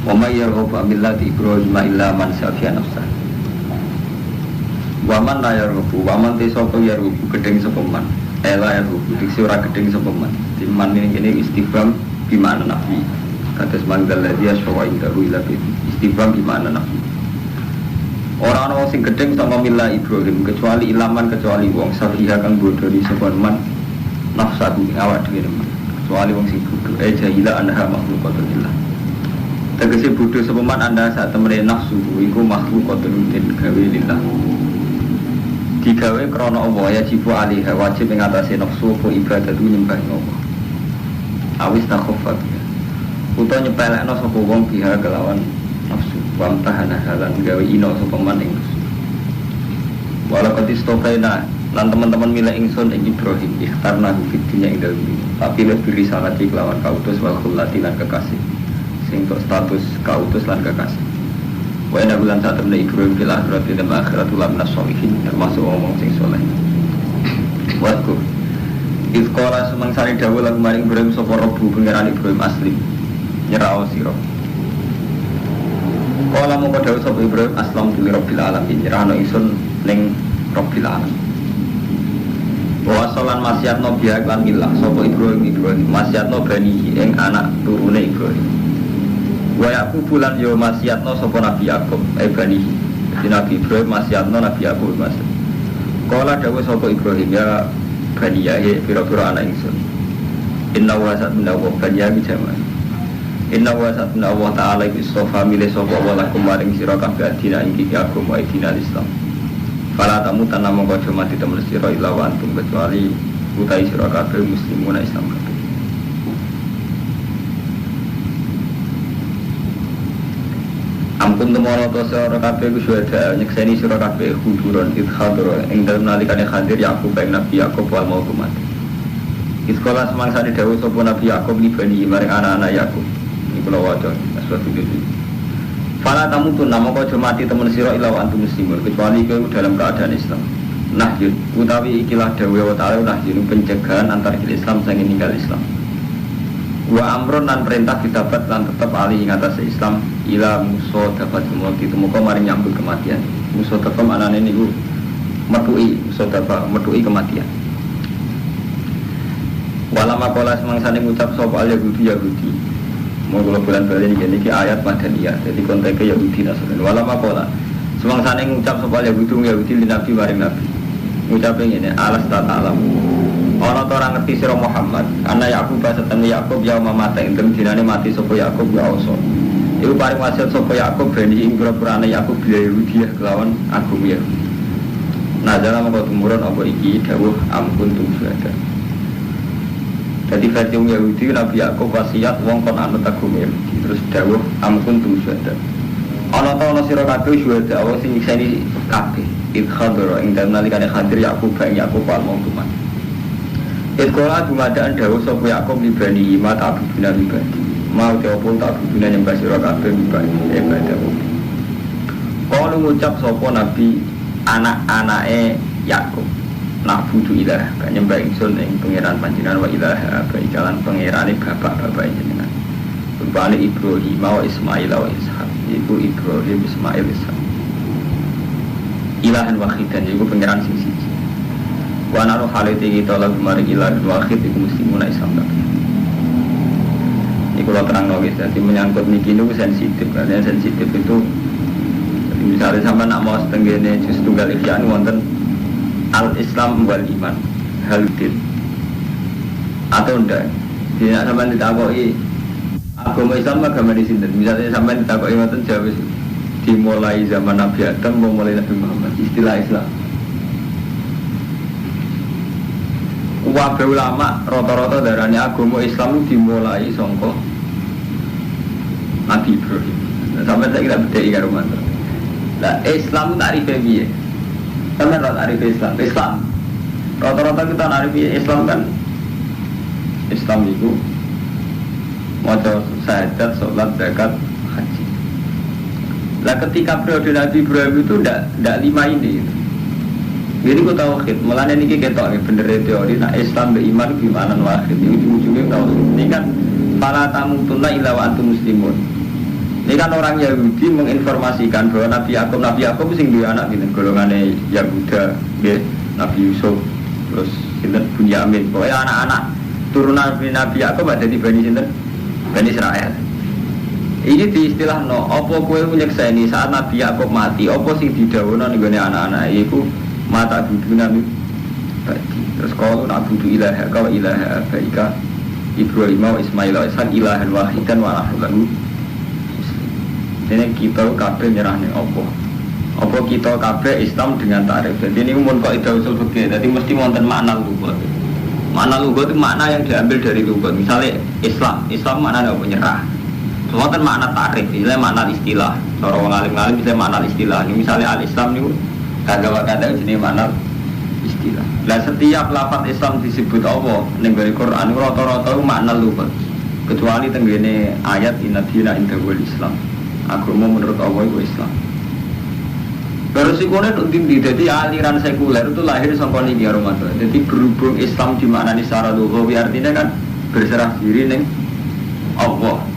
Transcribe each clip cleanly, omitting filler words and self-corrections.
Wa may yarghabu an millati Ibrahim illa man safiya nafsah. Wa man la yarghabu wa man sapa yarghabu gedeng sapa man. Ela yarghabu diksi ora gedeng sapa man. Di man ini istifham bi ma'na nafi. Kados manggal ladhi aswa indahu ila bi istifham bi ma'na nafi. Ora ana sing gedeng sama mila Ibrahim kecuali ilaman kecuali wong safiha kang bodoni sapa man nafsa ing awak dhewe man. Kecuali wong sing bodho jahila anha makhluqatulillah. Tegese bodho sapa man anda sak temene nafsu iku makhluqatul gawe lillah. Digawe krana Allah ya jibu alaiha wajib ing atase nafsu apa ibadatu nyembah Allah. Awis takhafat. Uta nyepelekno sapa wong biha kelawan nafsu. Wa tahana halan gawe ino sapa man ing nafsu. Walakat istofaina lan teman-teman milih ingsun ing Ibrahim ikhtarna fid dunya ing dalem. Tapi lebih risalah kelawan kautus wal khullati lan kekasih. Sing untuk status kautus lan kekasih. Wa inna bulan saat temen Ibrahim fil akhirati dan akhiratul minas sholihin termasuk omong sing soleh. Wasku Izqala semangsane dawuh lan maring Ibrahim sapa Rabbu pangeran Ibrahim asli nyerao sira. Kala mongko dawuh sapa Ibrahim aslam li rabbil alamin nyerahno ingsun ning rabbil alamin. Wa salan masyatno biak lan milah sapa Ibrahim masyatno bani ing anak turune Ibrahim. Wa Yaqub bulan yo masyatno sapa Nabi Yaqub bani. Jadi Nabi Ibrahim masyatno Nabi Yaqub mas. Kala dawuh sapa Ibrahim ya bani ya pira-pira anak ingsun. Inna wa satna wa bani ya bijama. Inna wa satna wa ta'ala istofa milih sapa wa lakum maring sira kabeh dina ing iki agama dina Islam. Fala tamu tanam mongko aja mati temen sira ila wa antum kecuali utai sira kabeh muslimun Islam kabeh. Ampun temono to sira kabeh ku suweda nyekseni sira kabeh huduron idhadro ing dalem nalikane hadir Yakub ing Nabi Yakub wal mautu mati. Iskola semangsane dawuh sapa Nabi Yakub libani maring anak-anak Yakub. Iki kula waca sesuatu iki. Fala tamu tun namo kau mati temen siro ila wa antum muslimun kecuali kau dalam keadaan Islam. Nahyun utawi ikilah dawuh wa ta'ala nahyun pencegahan antar Islam sing ninggal Islam. Wa amrun lan perintah ditabat lan tetap alih ing atase Islam ila musa dapat mati temuka maring nyambut kematian. Musa tetep anane niku metuki kematian. Walama kola semangsane ngucap sapa Yahudi mau kalau bulan balik ini ayat Madaniyah jadi konteksnya Yahudi Nasrani walam apalah semangsane ngucap soal Yahudi li Nabi maring Nabi ngucapin ini alas tak alam orang ngerti sira Muhammad anak Yakub bahasa temu Yakub ya mamata ing dinane mati sapa Yakub ya oso iku paring wasiat sapa Yakub bani ing pura-pura anak Yakub biya Yahudi kelawan agama Yahudi nah dalam mongko tumurun apa iki dawuh ampun tum syuhada. Jadi versi Yahudi Nabi Yakub wasiat wong kon anut agama Yahudi terus dawuh ampun tum syuhada. Ana ta ana sira kabeh syuhada Allah sing nyekseni kabeh idkhadra ing dalem nalikane hadir Yakub bang Yakub wal mautuman. Idkola dumadaan dawuh sapa Yakub libani ma ta'buduna libadi. Mau teopun ta'buduna nyembah sira kabeh libadi ibadah. Kalau ngucap sapa Nabi anak-anake Yakub nak budu ilah, gak nyembah ingsun ing pangeran panjenengan wa ilaha baikalan pangerane bapak-bapak jenengan. Rupane Ibrahim wa Ismail wa Ishak. Iku Ibrahim Ismail Ishak. Ilahan wahidan iku pangeran sing siji. Wa naru halite kita lagu mari ilahan wahid iku muslimun Islam kabeh. Iku lo terangno wis dadi menyangkut niki niku sensitif, karena sensitif itu misalnya sampai nak mau setenggene juz tunggal ikhyan wonten al-Islam wal iman haludin atau ndak tidak sampai ditakoki agama Islam agama di sini misalnya sampai ditakoki ngoten jawab dimulai zaman Nabi Adam mulai Nabi Muhammad istilah Islam wabe ulama rata-rata darane agama Islam dimulai sangka Nabi Ibrahim sampai saya kira beda karo manten lah Islam tarife piye sampai Islam rata-rata kita narifi Islam kan Islam itu maca syahadat, sholat, zakat, haji. Lah ketika periode Nabi Ibrahim itu tidak lima ini. Jadi aku tauhid, mulanya ini kita bener teori. Nah Islam beriman gimana wahid ini ujungnya tauhid. Ini kan para tamu tunai ila wa antum muslimun. Ini kan orang Yahudi menginformasikan bahwa Nabi Yakub sing duwe anak gitu, golongane Yahuda, Nabi Yusuf, terus sinten Bunyamin. Pokoknya anak-anak turunan Nabi Yakub ada di Bani sinten? Bani Israel. Ini di istilah no, apa kowe nyekseni saat Nabi Yakub mati, apa sing didhawuhna ning gone anak-anak iku mata dudu Nabi. Terus kalau nak butuh ilaha kau ilaha abaika Ibrahim wa Ismail wa Ishaq ilahan wahidan wa nahnu. Ini kita kabeh nyerahne apa kita kabeh Islam dengan tarif. Jadi ini mun kok ida usul fikih. Jadi mesti wonten makna lugat. Makna lugat itu makna yang diambil dari lugat. Misalnya Islam maknanya apa nyerah. Wonten makna tarif, misalnya makna istilah. Cara wong alim-alim bisa makna istilah. Ini misalnya al-Islam niku kata-kata jenenge makna istilah. Lah setiap lafaz Islam disebut apa ning Quran rata-rata makna lugat. Kecuali tenggene ayat inna dina indahul Islam. Agama menurut Allah itu Islam. Beresikonya untuk tinggi, jadi aliran sekuler itu lahir sampai niki Ramadan. Jadi berhubung Islam dimaknani secara lughawi artinya kan berserah diri ning Allah.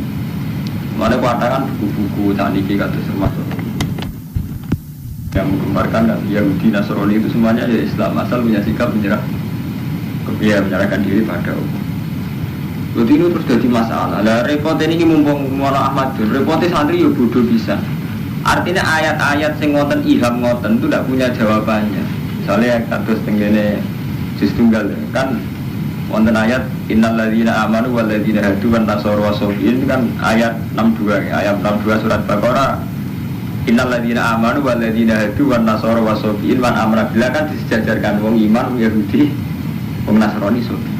Mana katakan buku-buku niki kata termasuk yang menggambarkan Yahudi Nasrani itu semuanya ya Islam asal punya sikap menyerahkan diri pada Allah. Jadi ini terus jadi masalah. Lah repot ini mumpung Mono Ahmad repotnya santri ya bodoh bisa. Artinya ayat-ayat sing ngoten iham ngoten itu tidak punya jawabannya. Misalnya kados tenggene juz tunggal kan wonten ayat innal ladzina amanu wal ladzina hadu wan nasara wasofiin kan ayat 62 ayat 62 surat Baqarah. Innal ladzina amanu wal ladzina hadu wan nasara wasofiin wan amra bila kan disejajarkan wong iman wong Yahudi wong Nasrani sofi.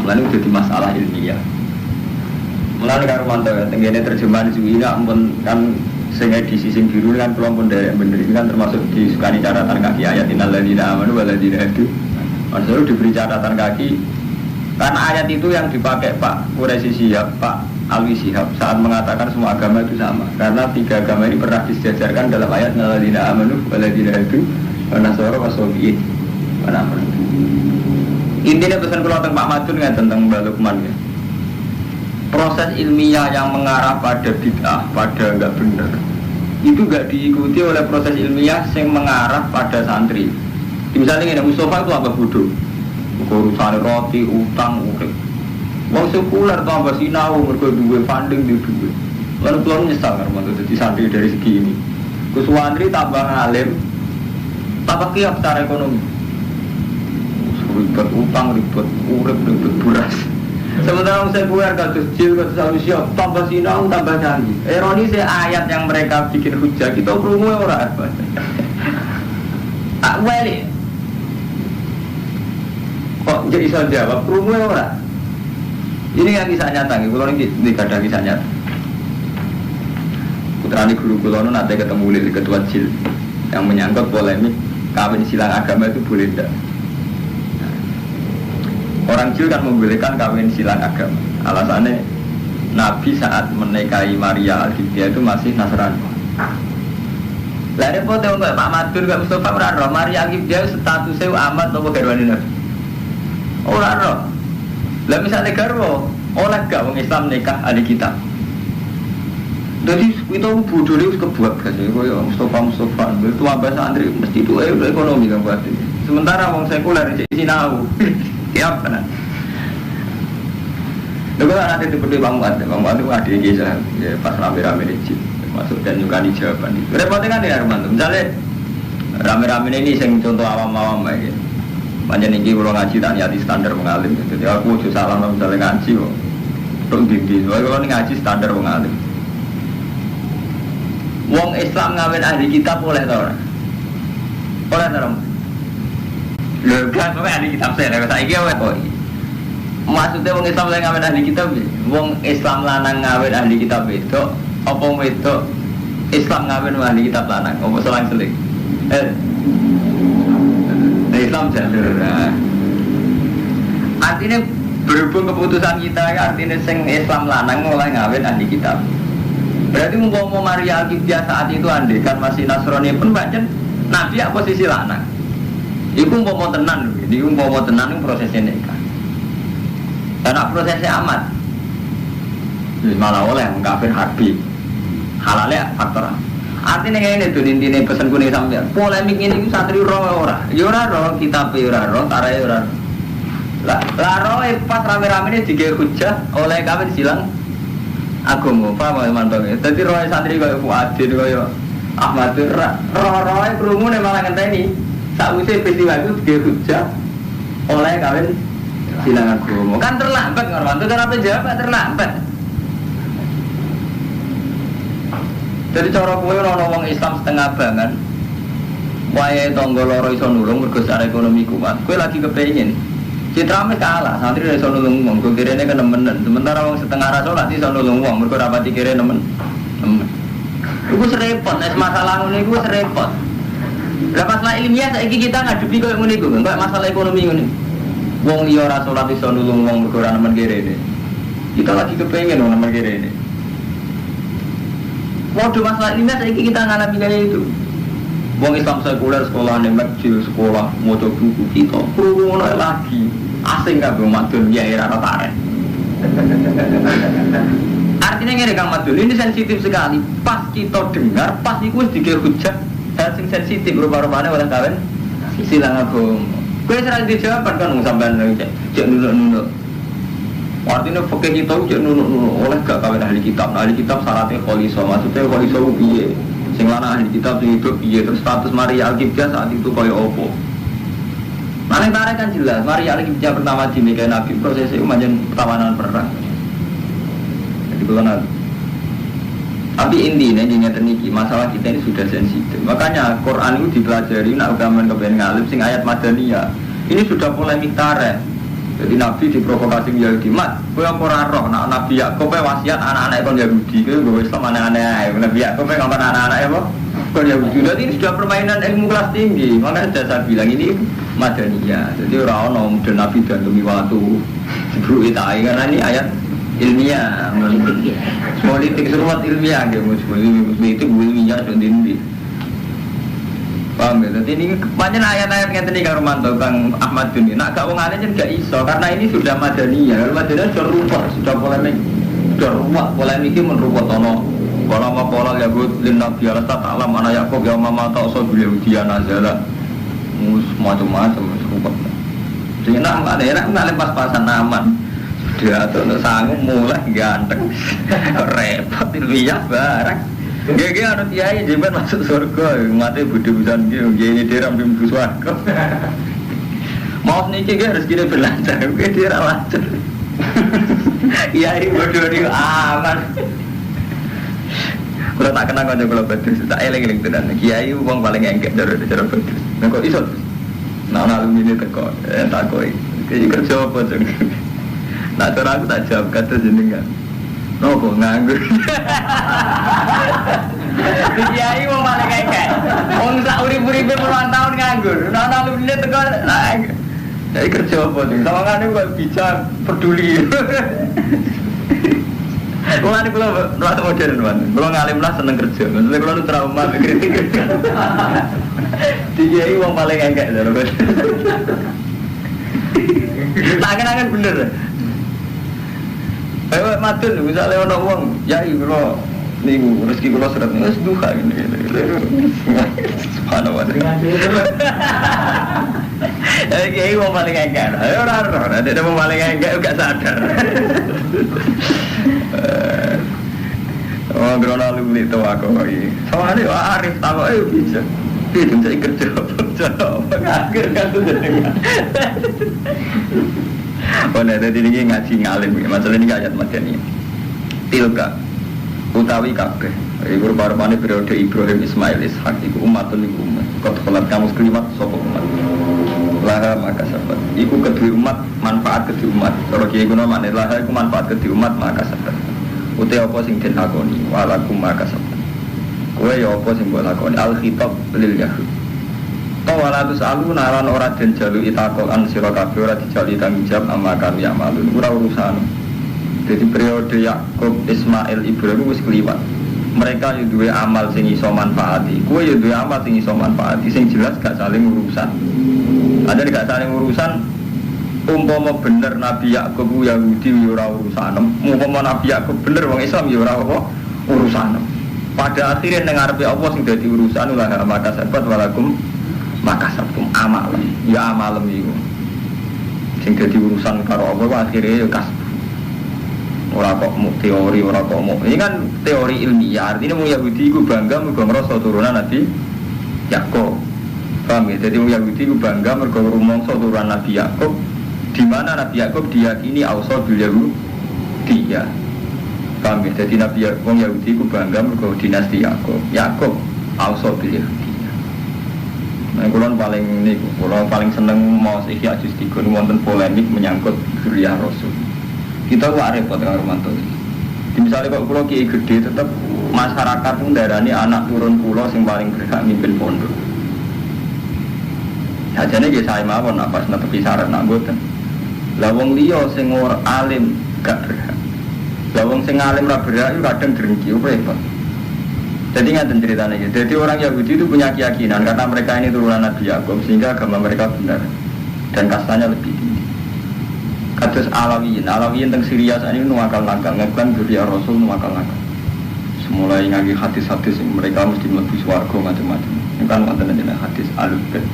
Lalu jadi masalah ilmiah. Mulai karo mantau ya, tenggene terjemahan suwi ampun kan sing edisi sing biru kan kelompok dari bener ini kan termasuk disukani catatan kaki ayat innal ladzina amanu wal ladzina hadu. Maksudnya diberi catatan kaki karena ayat itu yang dipakai Pak Quraisy Shihab, Pak Alwi Shihab saat mengatakan semua agama itu sama. Karena tiga agama ini pernah disejajarkan dalam ayat innal ladzina amanu wal ladzina hadu wan nasara wasofiin. Intinya pesan kalau tentang Pak Madun kan tentang Mbak Lukman ya. Proses ilmiah yang mengarah pada bid'ah, pada enggak benar, itu enggak diikuti oleh proses ilmiah yang mengarah pada santri. Misalnya ini Mustafa itu apa bodoh? Urusan roti, utang, urip. Wong sekuler tambah sinau mergo duwe funding di duwe. Lalu keluar nyesal kan jadi santri dari segi ini. Kuswandri tambah ngalim, tambah kiat secara ekonomi. Ribet utang, ribet urip, ribet buras. Sementara orang sekuler kados jil, kados manusia tambah sinau, tambah canggih. Ironis ayat yang mereka bikin hujah kita krungu ora apa. Tak wali. Kok jadi iso jawab krungu ora? Ini yang kisah nyata, kalau ini ada kisah nyata. Putrani guru kula nu nate ketemu oleh ketua jil yang menyangkut polemik kawin silang agama itu boleh tidak? Orang Jil kan membolehkan kawin silang agama. Alasannya Nabi saat menikahi Maria Al-Qibtiyah itu masih Nasrani. Lah repot untuk Pak Madur gak Mustafa ora roh Maria Al-Qibtiyah statusnya amat apa garwane Nabi. Ora roh. Lah misalnya garwo oleh gak wong Islam nikah ahli kitab. Jadi itu bodoh itu kebuat kan ya Mustafa itu abah santri mesti itu ekonomi kan buat ini. Sementara wong sekuler di sinau. Siap kan? Lalu nanti seperti Bang Mat itu ada kisah ya, pas rame-rame di Jil masuk dan juga di jawaban itu. Repotnya kan ya Arman, misalnya rame-rame ini yang contoh awam-awam ya. Banyak nih kalau ngaji tak niati standar mengalim. Jadi aku tuh salah misalnya ngaji kok. Terus tinggi. Kalau ngaji standar mengalim. Wong Islam ngawin ahli kitab boleh tau orang? Boleh tau orang? Loh kan, pokoknya ahli kitab saya, saya kira kok. Maksudnya wong Islam yang ngawin ahli kitab, wong Islam lanang ngawin ahli kitab itu, apa itu Islam ngawin ahli kitab lanang, apa selang-seling? Islam jalur. Artinya berhubung keputusan kita, artinya sing Islam lanang mulai ngawin ahli kitab. Berarti mau Maria Al-Qibtiyah saat itu andai kan masih Nasrani pun baca Nabi ya posisi lanang. Iku mau tenan, ini mau tenan prosesnya nikah. Karena prosesnya amat. malah oleh yang kafir harbi. Halalnya faktor. Artinya ini tuh intinya pesan kuning sampai polemik ini itu santri ora, ora kita ora, tarai ora. Lah pas rame-rame ini digawe hujah oleh kafir silang agama, paham mantap. Dadi roe santri kaya Fuadin kaya Ahmad roe krungu nek malah ngenteni. Sakwise peristiwa itu digawe hujah oleh kafir silang agama. Kan terlambat ngorwanto cara penjawab terlambat. Jadi cara kowe ana wong Islam setengah banget. Wae tangga loro iso nulung mergo secara ekonomi kuat. Kowe lagi kepengin. Citrame kalah, santri iso nulung wong, kok kirene kenemenen. Sementara wong setengah ra salat iso nulung wong mergo ra pati kire nemen. Iku serepot, nek masalah ngene iku serepot. Lah masalah ilmiah saiki kita ngadepi koyo ngene iku, enggak masalah ekonomi ngene. Wong liya ra salat iso nulung wong mergo ra nemen kirene. Kita lagi kepengin wong nemen kirene. Waduh masalah ini saiki kita ngalami kayak itu. Wong Islam sekuler sekolah ning masjid sekolah maca buku kita krungu lagi. Asing kabeh madun ya era tarik. Artinya ngene Kang Madun, ini sensitif sekali. Pas kita dengar, pas iku wis dikira hujah, hal sing sensitif rupa-rupane oleh kawin silang agama. Kowe ora dijawab kan sampean cek nunuk-nunuk. Artinya fakih kita ujian nunuk-nunuk oleh gak kawin ahli kitab. Nah, ahli kitab syaratnya kholiso. Maksudnya kholiso piye. Sing lanang ahli kitab sing hidup piye. Terus status Maria Al-Qibtiyah saat itu kaya opo. Nah, yang tarik kan jelas. Maria Al-Qibtiyah pertama dinikahi Nabi. Prosesnya macam pertawanan perang. Jadi bukan. Tapi intinya nyata niki masalah kita ini sudah sensitif. Makanya Quran itu dipelajari. Nak ugaman kepen ngalim sing ayat Madaniyah. Ini sudah polemik tarik. Jadi Nabi diprovokasi Yahudi, mat, kowe ora roh, nak Nabi Yakub wasiat anak-anak kon Yahudi, kowe Islam aneh-aneh, Nabi Yakub ngomong anak-anak apa? Kon Yahudi. Jadi ini sudah permainan ilmu kelas tinggi. Makanya saya bilang ini Madaniyah. Jadi ora ono mudun Nabi dan demi waktu. Sebru itu karena ini ayat ilmiah, politik seruat ilmiah gitu, itu ilmiah sendiri. Paham ya? Jadi ini banyak ayat-ayat yang tadi Kang Romanto, Kang Ahmad Duni. Nak gak wong alim kan gak iso karena ini sudah Madaniyah. Kalau Madaniyah sudah ruwet, sudah polemik, sudah ruwet. Polemik ini menruwet ono. Kalau mau pola Yahud lin Nabi Alasta Ta'ala mana Yakub ya mama tak usah beliau dia nazala. Macam-macam ruwet. Jadi enak pas-pasan aman. Sudah tuh sanggup mulai ganteng, repot ilmiah barang. Gege ada kiai jembat masuk surga, mati budi busan gitu, gini dia ramai budi surga. Mau niki gak harus gini berlancar, gini dia lancar. Kiai bodoh dia aman. Kalau tak kenal kau kalau betul, tak eleng-eleng tu dan kiai uang paling engket dari cara betul. Nah kau isot, nak alumni teko, tak kau, kiai kerja apa tu? Nak cara aku tak jawab kata jenengan. Nopo nganggur. Kiai mau malah kayak. Wong sak urip-uripe puluhan tahun nganggur. Nah alumni teko jadi kerja apa tuh? Sawangane kok bisa peduli. Kulo niku lho modern man. Kulo ngalim lah seneng kerja. Maksudnya kulo trauma kritik. Kiai wong paling engkek lho. Tangan-tangan bener. Ayo madun misalnya ono wong yai kula niku rezeki kula seret wis duha ngene. Subhanallah. Kiai wong paling engker. Ayo ora ada wong paling engker gak sadar. Oh grono lu itu aku iki. Soale arif takoke bisa. Iki bisa kerja. Akhir kan tuh jenengan. Oh nah, tadi ini ngaji ngalim, masalah ini ayat Madaniyah. Tilka utawi kabeh. Iku rupa-rupane periode Ibrahim Ismail Ishak iku umatun iku umat. Kau telat kamu sekelimat sapa umat. Laha maka sabat. Iku kedua umat manfaat kedua umat. Kalau kiai guna makna laha iku manfaat kedua umat maka sabat. Utai apa sing den lakoni walakum maka sabat. Kowe ya apa sing mbok lakoni al khitab lil yahud. Walatus alu naran ora den jalu itakol an sira kabeh ora dijali tanggung jawab amma kami amalun ora urusan. Jadi periode Yakub Ismail Ibrahim wis kliwat. Mereka yo duwe amal sing iso manfaati. Kowe yo duwe amal sing iso manfaati sing jelas gak saling urusan. Ada gak saling urusan umpama bener Nabi Yakub Yahudi ya ora urusanem, umpama Nabi Yakub bener wong Islam ya ora apa urusanem. Pada akhirnya ning ngarepe Allah sing dadi urusan ulah maka sabat walakum maka sabtum amal. Ya amalem iku. Sing dadi urusan karo Allah akhirnya ya kas. Ora kok mu teori, ora kok mu. Ini kan teori ilmiah. Artinya wong Yahudi iku bangga mergo ngrasa turunan Nabi Yakub. Paham ya? Jadi wong Yahudi iku bangga mergo rumangsa turunan Nabi Yakub. Di mana Nabi Yakub diyakini ausa bil Yahudi ya. Paham ya? Jadi Nabi Yakub Yahudi ku bangga mergo dinasti Yakub. Yakub ausa bil Yahudi. Nah, kula paling seneng mau Ihya Juz 3 wonten polemik menyangkut zuriyah Rasul. Kita kok repot karo mantu. Di misalnya kok kula kiai gede tetep masyarakat pun darani anak turun kula sing paling berhak mimpin pondok. Sajane nggih sae mawon apa netepi syarat nak mboten. Lah wong liya sing ora alim gak berhak. Lah wong sing alim ra berhak itu kadang drengki repot. Jadi ngaten ceritanya gitu. Jadi orang Yahudi itu punya keyakinan karena mereka ini turunan Nabi Yakub sehingga agama mereka benar dan kastanya lebih tinggi. Kados Alawiyin teng Syria saat ini nuwakal nakal, ngakuan dzurriyyah Rasul nuwakal nakal. Semulai ngaji hadis-hadis mereka mesti mlebu swarga macam-macam. Ini kan wonten jenenge hadis Al-Bait.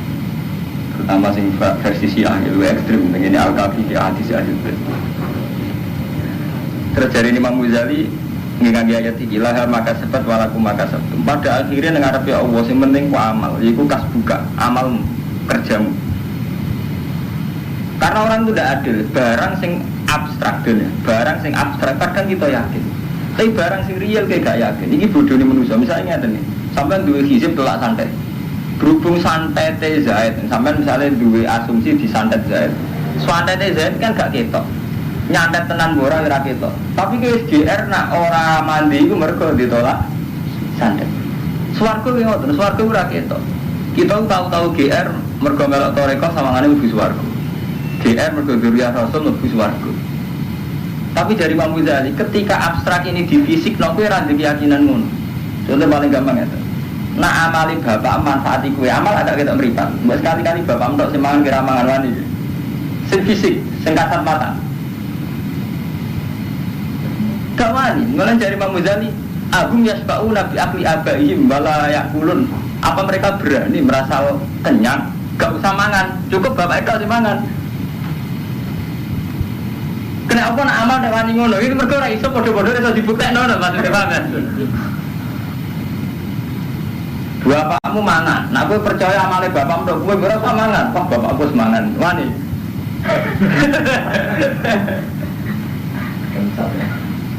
Terutama sing versi Syiah itu ekstrem ngene Al-Kafi di hadis Al-Bait. Terjadi Imam Ghazali ngangge ayat iki lah maka sebat walakum maka sabtum. Pada akhirnya ngarepe Allah sing penting ku amal, yaiku kas buka amal kerjamu. Karena orang itu tidak adil, barang sing abstrak dunia, barang sing abstrak kadang kita yakin. Tapi barang sing real kayak gak yakin. Ini bodoh nih manusia. Misalnya ngeten nih, sampai duwe hizib tolak santet. Berhubung santet Zaid, sampai misalnya duwe asumsi di santet Zaid. Santet Zaid kan gak ketok. Nyantet tenan ora ora ketok. Tapi ke SGR nak ora mandi iku mergo ditolak santet. Swarga ki ngoten, swarga ora ketok. Kita tahu-tahu GR mergo melok toreko sawangane mlebu swarga. GR mergo dzurriyyah Rasul mlebu swarga. Tapi dari Imam Ghazali ketika abstrak ini di fisik no kowe ra ndek keyakinan ngono. Contoh paling gampang ya. Nak amali bapak manfaati kowe amal ada ketok mripat. Mbok sekali-kali bapak entuk sing mangan kira mangan wani. Sing fisik, sing kasat mata. Kawani, mulai dari Imam Ghazali, agum yasba'una bi akli abaihim wala yakulun. Apa mereka berani merasa kenyang? Gak usah mangan, cukup bapak itu harus mangan. Kena apa nak amal nek wani ngono? Iki mergo ora iso padha-padha iso dibuktekno lho maksudnya banget. Bapakmu mana? Nak kowe percaya amale bapakmu tok kowe ora usah mangan. Wah, bapakku wis mangan. Wani.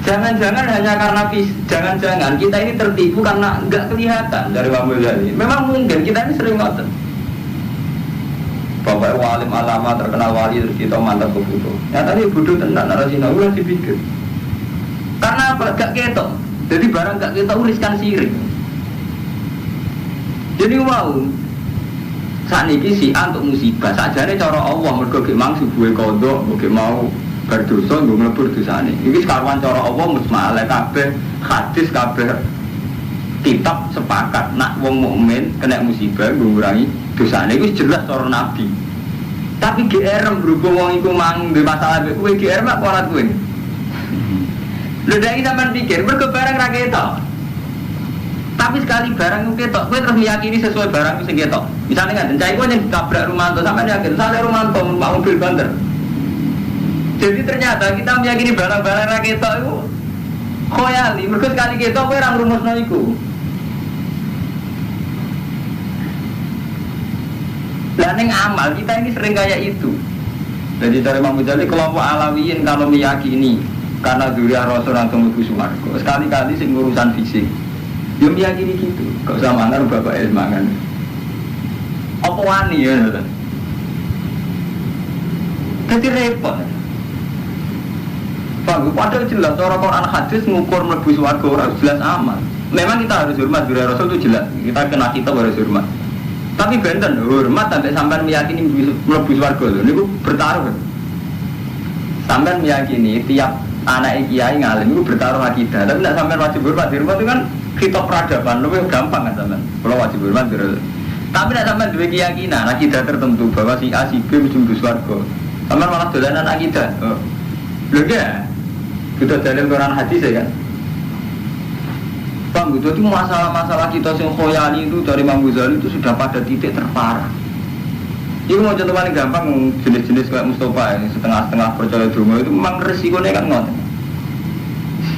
Jangan-jangan hanya karena jangan-jangan kita ini tertipu karena enggak kelihatan dari Imam Ghazali. Memang mungkin kita ini sering ngoten. Bapak walim alama terkenal wali terus kita mantap begitu. Nyatanya bodoh tenan narasina ulah dipikir. Karena apa? Gak ketok. Jadi barang gak ketok riskan sirik. Jadi wow. Saat ini si untuk musibah. Sajane cara Allah mergo ge mang subuhe kodok, ge mau berdosa nggo mlebu dosane. Iki sekaruan cara Allah musmalah kabeh hadis kabeh kitab sepakat nak wong mukmin kena musibah ngurangi dosane iku jelas cara Nabi. Tapi GR berhubung wong iku mang duwe masalah kowe GR mak ora kowe. Lha nek sampean pikir mergo barang ra ketok. Tapi sekali barang itu ketok, kowe terus meyakini sesuai barang itu sing ketok. Misalnya ngaten, cai kowe yang ditabrak Rumanto sampean yakin sale Rumanto numpak mobil banter. Jadi ternyata kita meyakini barang-barang ra ketok itu khoyali, mergo sekali ketok kowe ora ngrumusno iku. Lah ning amal kita ini sering kayak itu. Jadi dari Imam Ghazali kelompok Alawiyin kalau meyakini karena dzurriyyah Rasul langsung mlebu swarga. Sekali-kali sing urusan fisik. Yo meyakini gitu. Kok sama mangan bapak mangan. Apa wani ya? Jadi repot. Padahal jelas cara Quran hadis ngukur mlebu swarga ora jelas amal. Memang kita harus hormat dzurriyyah Rasul itu jelas. Kita kena kita harus hormat. Tapi benten hormat sampai sampean meyakini mlebu swarga lho niku bertaruh. Sampean meyakini tiap anak kiai ngalim iku bertaruh akidah. Tapi nek sampean wajib hormat, hormat itu kan kitab peradaban lebih gampang kan sampean. Kalau wajib hormat. Tapi nek sampean duwe keyakinan akidah tertentu bahwa si A si B mlebu swarga. Sampeyan malah dolanan akidah. Lho ya. Kita dalil Quran hadis ya kan. Bang, itu masalah-masalah kita yang khoyali itu dari Imam Ghazali itu sudah pada titik terparah. Ini mau contoh paling gampang jenis-jenis kayak Mustafa yang setengah-setengah percaya dungo itu memang resikonya kan ngoten.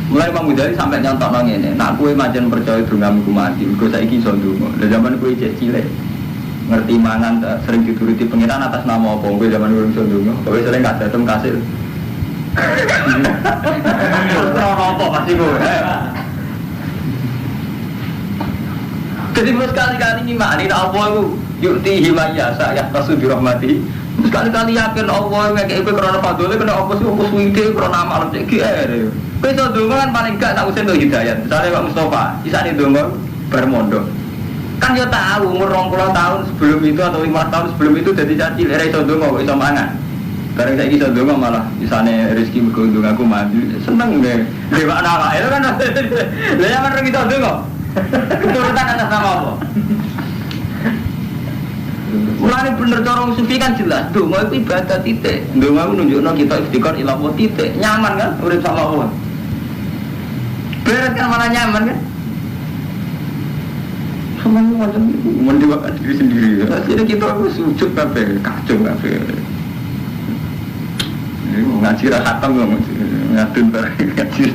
Mulai Imam Ghazali sampai nyontok nang ngene, nak kowe majen percaya dungamu mati, mergo saiki iso ndonga. Lah zaman kowe cek cilik ngerti mangan sering dituruti pengiran atas nama apa kowe zaman urung iso ndonga. Kowe sering gak datem kasil. Ora apa pasti kowe. Jadi sekali-kali ngimani Allah itu yukti himayah saya kasu dirahmati. Sekali-kali yakin Allah ngekek kowe krana fadhole kena apa sih apa suwite krana amal cek GR. Kowe iso ndonga kan paling gak tak usah hidayat. Misale Pak Mustofa, isane ndonga bar mondok. Kan yo tahu umur 20 tahun sebelum itu atau 5 tahun sebelum itu dadi caci lere iso ndonga kok iso mangan. Bareng saiki iso ndonga malah isane rezeki mergo ndongaku mandi. Seneng deh. Dewa awake kan. Lah ya men iso ndonga. Keturutan atas nama apa? Mulane bener cara sufi kan jelas, donga itu ibadah titik. Donga itu nunjukno kita istiqor ila Allah titik. Nyaman kan urip sama Allah. Beres kan malah nyaman kan? Semuanya macam mendewakan diri sendiri. Akhirnya kita harus sujud kabeh, kacau kabeh. Ini ngaji ra khatam kok ngadun bareng ngaji.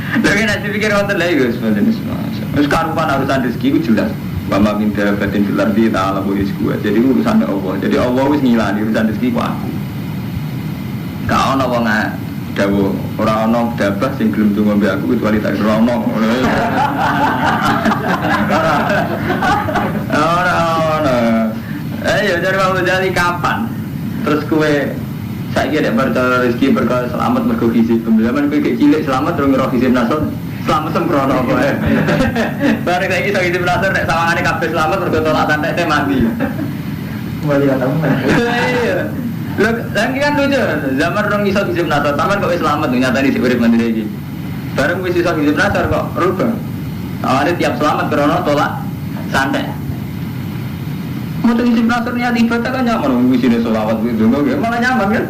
Lagi nanti pikir wonten lha iku sebenarnya semua. Wis karupan urusan rezeki ku jelas. Mama minta batin filardi ta'ala bu rizku. Jadi urusan Allah. Jadi Allah wis ngilani urusan rezeki ku aku. Gak ono wong dawuh ora ono dabah sing gelem donga mbek aku kecuali tak ora ono. Ora. Ya jare mau jadi kapan? Terus kowe saiki nek percaya rezeki berkah selamat mergo hisib. Zaman kowe cilik selamat terus ngroh hisib nasor. Selamat sempurna apa ya. Bareng saiki iso hisib nasor nek sawangane kabeh selamat mergo tolak santet mati. Kembali katamu. Iya. Lho, lagi kan lucu. Zaman rong iso hisib nasor, sampean kok wis selamat nyatani sik urip mandiri iki. Bareng wis iso hisib nasor kok rubah. Awalnya tiap selamat karena tolak santet. Mau hisib nasor niat ibadah kan nyaman, wisine selawat itu malah nyaman kan.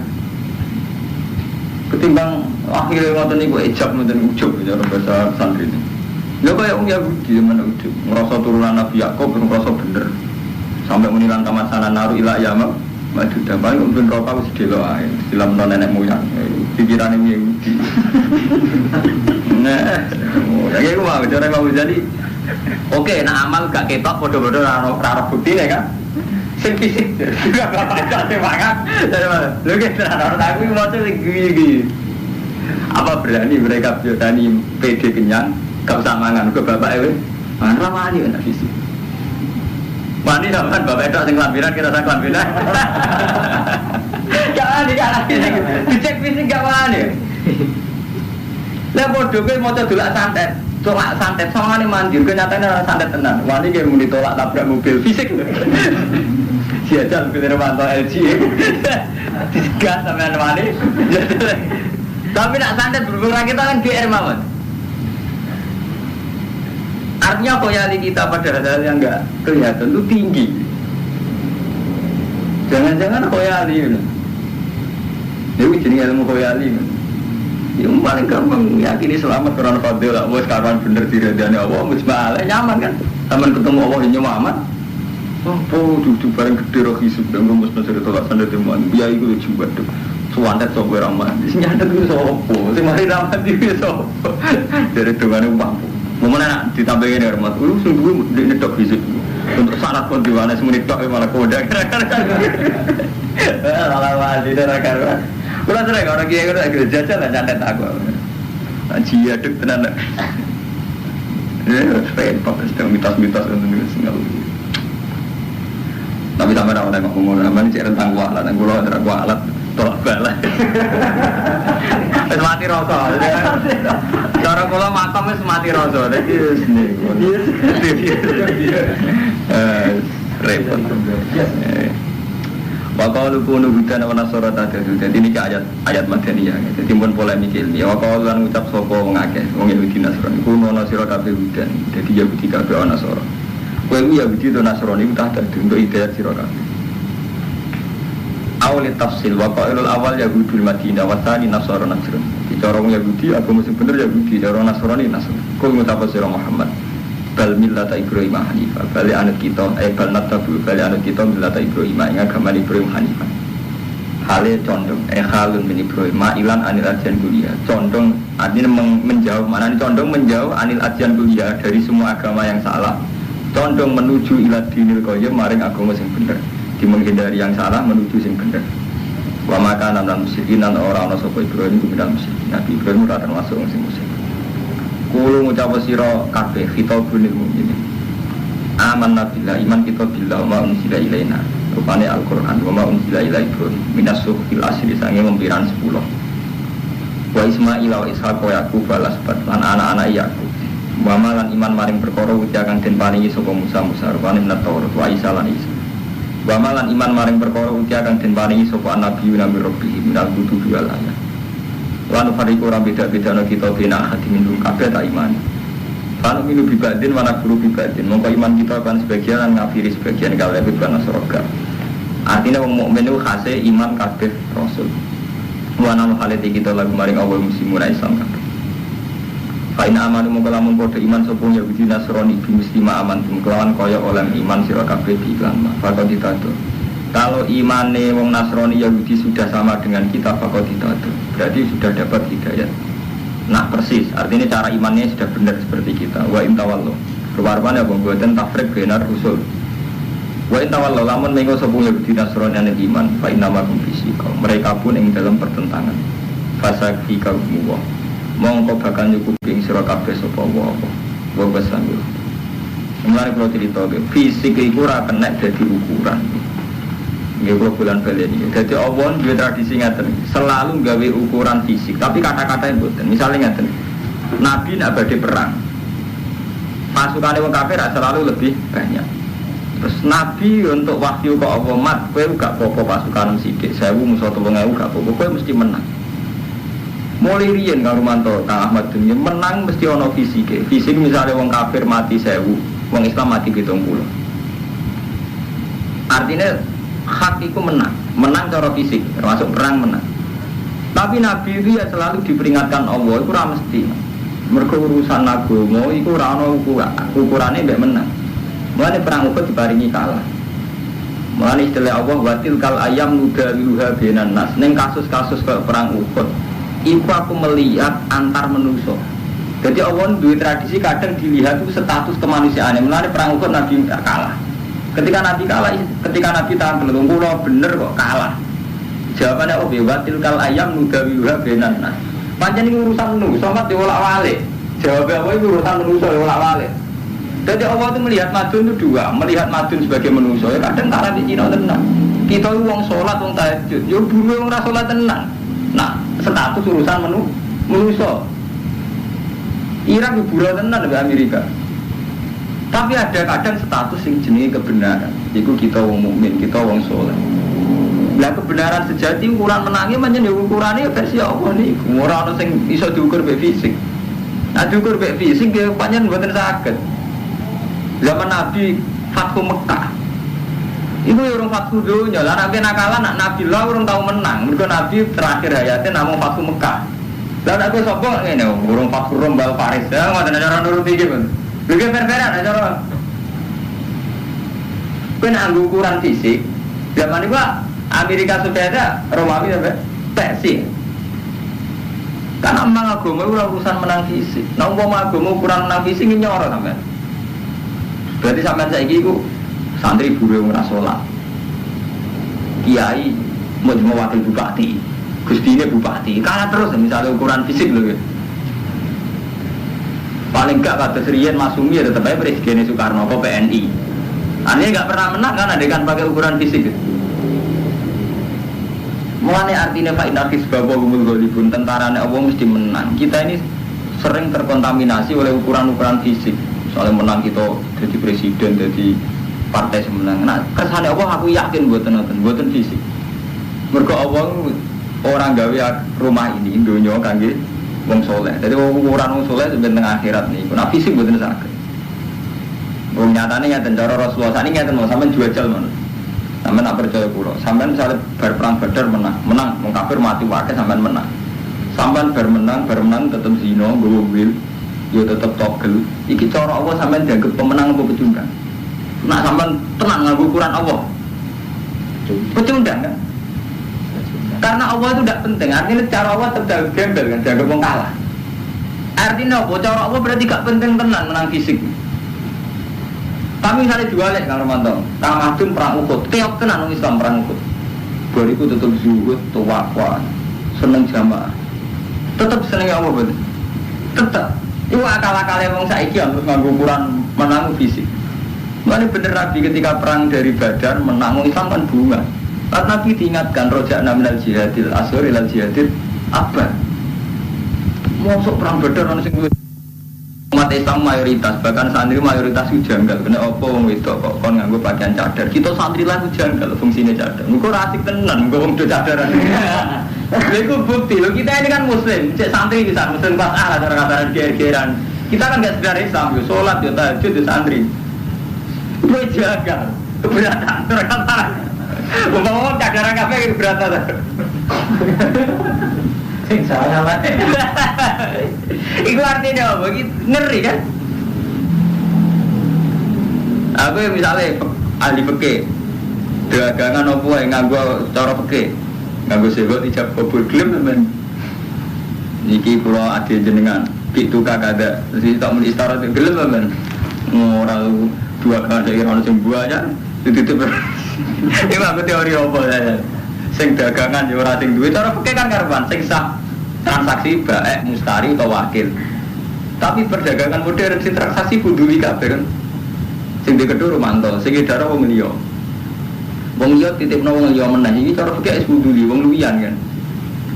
Ketimbang akhirnya ngoten niku ijab ngoten ujub cara bahasa santri ini. Lha kaya wong Yahudi zaman ujub, ngrasa turunan Nabi Yakub ngrasa bener. Sampai menilang kamasanan naru ila yama, maju damai mungkin rokok wis delok ae, silam nenek moyang. Pikirane Yahudi. Nah, ya iku wae cara mau jadi. Oke, nah amal gak ketok padha-padha ora buktine kan. Sing fisik juga bapak semangat dari mana? Lu kita orang aku mau tuh gini. Apa berani mereka berani PD kenyang, gak usah mangan ke bapak itu? Mana mani kan fisik? Mani sama bapak itu sing lampiran kita sang lampiran. Gak lagi dicek fisik gak mani. Lah bodoh gue mau tolak santet. Tolak santet sama nih mandir, kenyataannya orang santet tenan. Wani kayak mau ditolak tabrak mobil fisik. Siajan pilih Romanto LG, disegat sama Wani. Tapi nak santet berkurang kita kan GR mawon. Artinya khoyali kita pada hal yang enggak kelihatan itu tinggi. Jangan-jangan khoyali itu. Dewi jenis ilmu khoyali. Yang paling gampang yakini selamat karena fadil lah. Mau sekarang bener diradani Allah, mau sebalai nyaman kan? Taman ketemu Allah yang nyaman. Oh, duduk bareng gede roh hisub dan rumus nasir tolak sandat teman. Biaya itu lucu banget. Suwantet sopo ramah. Senyatet itu sopo. Semari ramah itu sopo. Dari dengannya mampu. Momennya ditambahin ya rahmat. Lu sungguh dia nedok hisub. Untuk syarat pun dimana semua nedok malah kodak. Malah mati darah karuan. Kalau sering orang kaya itu agak jajan lah nyantet aku. Aji aduk tenan. Repot, sedang mitos-mitos itu singgah. Tapi sampai orang ngomong namanya cek rentang kualat, dan kulo ada kualat tolak balik. Mati rasa. Cara kulo makam es mati rasa. Jadi repot. Waqalu kunu hudan wa nasara tadadu. Jadi ini ayat Madaniyah. Jadi pun polemik ini. Waqalu lan ngucap sapa wong akeh wong Yahudi Nasrani. Kuno nasira kabeh hudan. Jadi Yahudi kabeh ana nasara. Kowe Yahudi to Nasrani tak dadi untuk hidayah sira kabeh. Awal tafsil wa qailul awal Yahudul Madinah wa tsani Nasara Najran. Dicorong Yahudi agama sing bener Yahudi, cara Nasrani Nasrani. Kul ngucap sira Muhammad. Bal millata Ibrahim hanifah. Bal anut kita bal natabu bal anut kita millata Ibrahim ing agama Ibrahim hanifah. Hale condong halun min Ibrahim ma'ilan anil ajian kuliah. Condong artinya menjauh, mana ini condong menjauh anil ajian kuliah dari semua agama yang salah. Condong menuju ila dinil qayyim maring agama sing bener. Di menghindari yang salah menuju sing bener. Wa maka nan musyrikin lan ora ana sapa Ibrahim ku bilang musyrik. Nabi Ibrahim ora termasuk sing musyrik. Kulo ngucap sira kabeh khitabul mukminin. Amanna billah iman kita billah wa unzila ilaina. Rupane Al-Qur'an wa ma unzila ila Ibrahim minas suhil asri sange mempiran 10. Wa Ismail wa Ishaq wa Yaqub balas lan anak-anak Yaqub. Wa malan iman maring perkara uti akan den paringi sapa Musa rupane Taurat wa Isa lan Isa. Wa malan iman maring perkara uti akan den paringi sapa nabi nabi Rabbi minal kutubi wal ayat. Lan fariqu ora beda-bedano kita bina hati minum kabeh tak iman. Kalau minu bibadin mana guru bibadin, mongko iman kita akan sebagian dan ngafiri sebagian kalau itu bukan nasroga. Artinya wong mukmin itu khase iman kabeh rasul. Wana halati kita lagu maring awal muslimun Islam kabeh. Fa ina amanu mongko lamun padha iman sapa Yahudi Nasrani bi muslima aman kelawan kaya oleh iman sira kabeh di iklan. Fakon ditado. Kalau imane wong Nasrani Yahudi sudah sama dengan kita fakon ditado. Berarti sudah dapat hidayah. Nah persis, artinya cara imannya sudah benar seperti kita. Wa intawallo, rupa-rupanya buatan tafrik benar usul. Wa intawallo, lamun mengo sepuluh Yahudi Nasrani yang iman, fa innamakum fisikal. Mereka pun yang dalam pertentangan. Fasaki kaumuwa, mongko bakal nyukuping sira kabeh sapa apa. Wa basamil. Mulane kalau cerita fisik iku ora kena dadi ukuran. Nggih kula bulan balen iki. Dadi Allah duwe tradisi ngaten, selalu gawe ukuran fisik, tapi kata-kata mboten. Misale ngaten. Nabi nek badhe perang. Pasukane wong kafir selalu lebih banyak. Terus Nabi untuk wahyu ke Allah mat, kowe gak apa-apa pasukan sithik, 1000 musuh 3000 gak apa-apa, kowe mesti menang. Mulai riyen karo Manto, Kang Ahmad dunya menang mesti ana fisike. Fisik misale wong kafir mati 1000, wong Islam mati 70. Artinya hak itu menang cara fisik, termasuk perang menang. Tapi Nabi itu ya selalu diperingatkan Allah, itu ora mesti. Mergo urusan agama iku ora ana ukurane mbek menang. Mulane perang Uhud diparingi kalah. Mulane istilah Allah watil kal ayam nudawiluha bainan nas. Ning kasus-kasus kayak perang Uhud, iku aku melihat antar manusa. Jadi Allah duwe tradisi kadang dilihat itu status kemanusiaane. Mulane perang Uhud Nabi kalah. Ketika Nabi kalah, ketika Nabi tahan belum bener kok kalah. Jawabannya watil kal ayam nudawiluha bainan nas. Pancen iki urusan nu, somat diolak-walik. Jawabnya apa itu urusan manusia diolak-walik. Jadi Allah itu melihat madun itu dua, melihat madun sebagai manusia. Ya kadang karena di Cina tenang. Kita itu wong sholat, wong tahajud. Ya buru wong ra sholat tenang. Nah, status urusan manusia. Irak itu buru tenang di Amerika. Tapi ada kadang status yang jenis kebenaran. Itu kita wong mukmin, kita wong sholat. Lah kebenaran sejati ukuran menangnya macam ukurannya versi Allah nih. Orang yang bisa diukur be fisik. Nah diukur be fisik dia panjang buatan sakit. Zaman Nabi Fathu Mekah. Ibu orang Fathu dunia. Lah Nabi nakalan nak Nabi lah orang tahu menang. Mereka Nabi terakhir hayatnya namun Fathu Mekah. Lah Nabi sopok ini orang Fathu Rombal Paris. Ya nggak ada cara nurut tinggi pun. Bikin fair-fairan ada cara. Kena ukuran fisik. Zaman ini Pak Amerika sudah ada, Romawi sampai Persia. Karena memang agama itu urusan menang fisik. Nah, agama ukuran menang fisik ini nyorot sampai. Berarti sampai saya itu santri buru yang sholat. Kiai mau wakil bupati, Gusti ini bupati. Karena terus misalnya ukuran fisik loh. Paling enggak kata Serian Masumi ya tetap aja Presiden Soekarno atau PNI. Aneh nggak pernah menang kan adegan pakai ukuran fisik. Mulane artinya Pak Inarkis bahwa umul golibun tentaranya Allah mesti menang. Kita ini sering terkontaminasi oleh ukuran-ukuran fisik. Soalnya menang kita jadi presiden, jadi partai semenang. Nah kesannya Allah aku yakin buatan fisik. Mergo Allah orang gawe rumah ini dunia kangge wong soleh. Jadi ukuran wong soleh sebenarnya akhirat nih. Nah fisik buatan sakit. Wong nyatanya nyata cara Rasulullah ini nyata mau sampai jual jalan. Sampeyan nak percaya kula. Sampeyan misalnya bar perang Badar menang, wong kafir mati wae sampeyan menang. Sampeyan bar menang tetep zina, nggowo wil, yo tetep togel. Iki cara Allah sampeyan dianggap pemenang apa pecundang? Nak sampeyan tenang nganggo ukuran Allah. Pecundang kan? Karena Allah itu tidak penting, artinya cara Allah tetap gembel kan, dianggap wong kalah. Artinya apa? Cara Allah berarti gak penting tenan menang fisik. Kami misalnya jualnya Kang Romanto, Kang Madun perang Uhud, keok tenan orang Islam perang Uhud. Bariku tetap zuhud, tawakwa, seneng jamaah. Tetap seneng apa betul? Tetap. Itu akal-akalnya wong saiki harus nganggo ukuran menang fisik. Mana bener Nabi ketika perang dari Badar menang Islam kan bunga. Karena Nabi diingatkan roja'na minal jihadil asghar ilal jihadil akbar. Masuk perang Badar ana sing umat Islam mayoritas, bahkan santri mayoritas itu janggal. Kena apa wong wedok kok kon nganggo pakaian cadar. Kita santri lah janggal fungsine cadar. Engko ora asik tenan engko wong do cadaran. Lha iku bukti lho, kita ini kan muslim, cek santri bisa muslim pas cara-cara geran. Kita kan enggak sekedar Islam, yo salat yo tahajud yo santri. Kowe jagal. Keberatan terkata. Umpama cadaran kabeh keberatan. Sing salah wae. Iku artinya apa? Ngeri kan? Aku misalnya ahli fikih, dagangan apa yang nganggo cara fikih, nganggo segot ijab kabul gelem men. Niki kula ade jenengan, pitu kakada, terus tak muni istara gelem men. Ora dua kali ono sing buaya, ditutup. Iki aku teori apa ya? Sing dagangan yo ora sing duwe cara fikih kan karuan sing sah transaksi baik mustari atau wakil. Tapi perdagangan modern sing transaksi buduli kabeh kan. Sing dikedhu Romanto, sing edar wong liya. Wong liya titipno wong liya meneh iki cara fikih wis buduli wong luwian kan.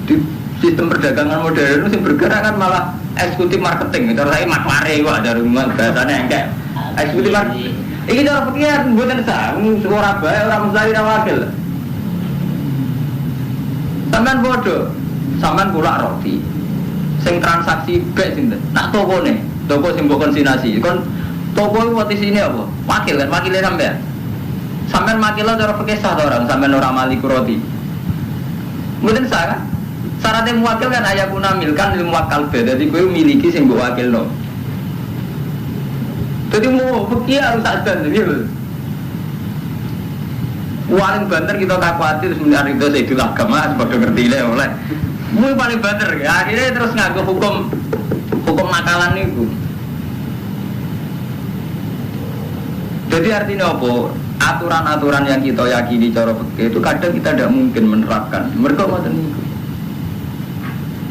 Di sistem perdagangan modern sing bergerak kan malah eksekutif marketing. Cara saya makware kok ada rumah bahasane engkek. Eksekutif marketing. Iki cara fikih mboten sah, ora bae ora mustari ora wakil. Sampeyan bodoh, sampeyan kulak roti. Sing transaksi bek sinten? Nak tokone, toko sing mbok konsinasi. Kon toko iku posisine apa? Wakil kan, wakile sampeyan. Sampeyan makilo cara fikih sah to ora? Sampeyan ora maliku roti. Mboten sah kan? Syaratnya muwakil kan ayakuna milkan lil muwakkal be. Dadi kowe miliki sing mbok wakilno. Dadi mau fikih harus sadar iki. Paling banter kita tak khawatir sebenarnya itu saya itulah agama sebagai ngerti lah oleh. Mui paling banter ya akhirnya terus ngaku hukum nakalan itu. Jadi artinya apa? Aturan-aturan yang kita yakini cara fikih itu kadang kita tidak mungkin menerapkan. Mereka macam itu.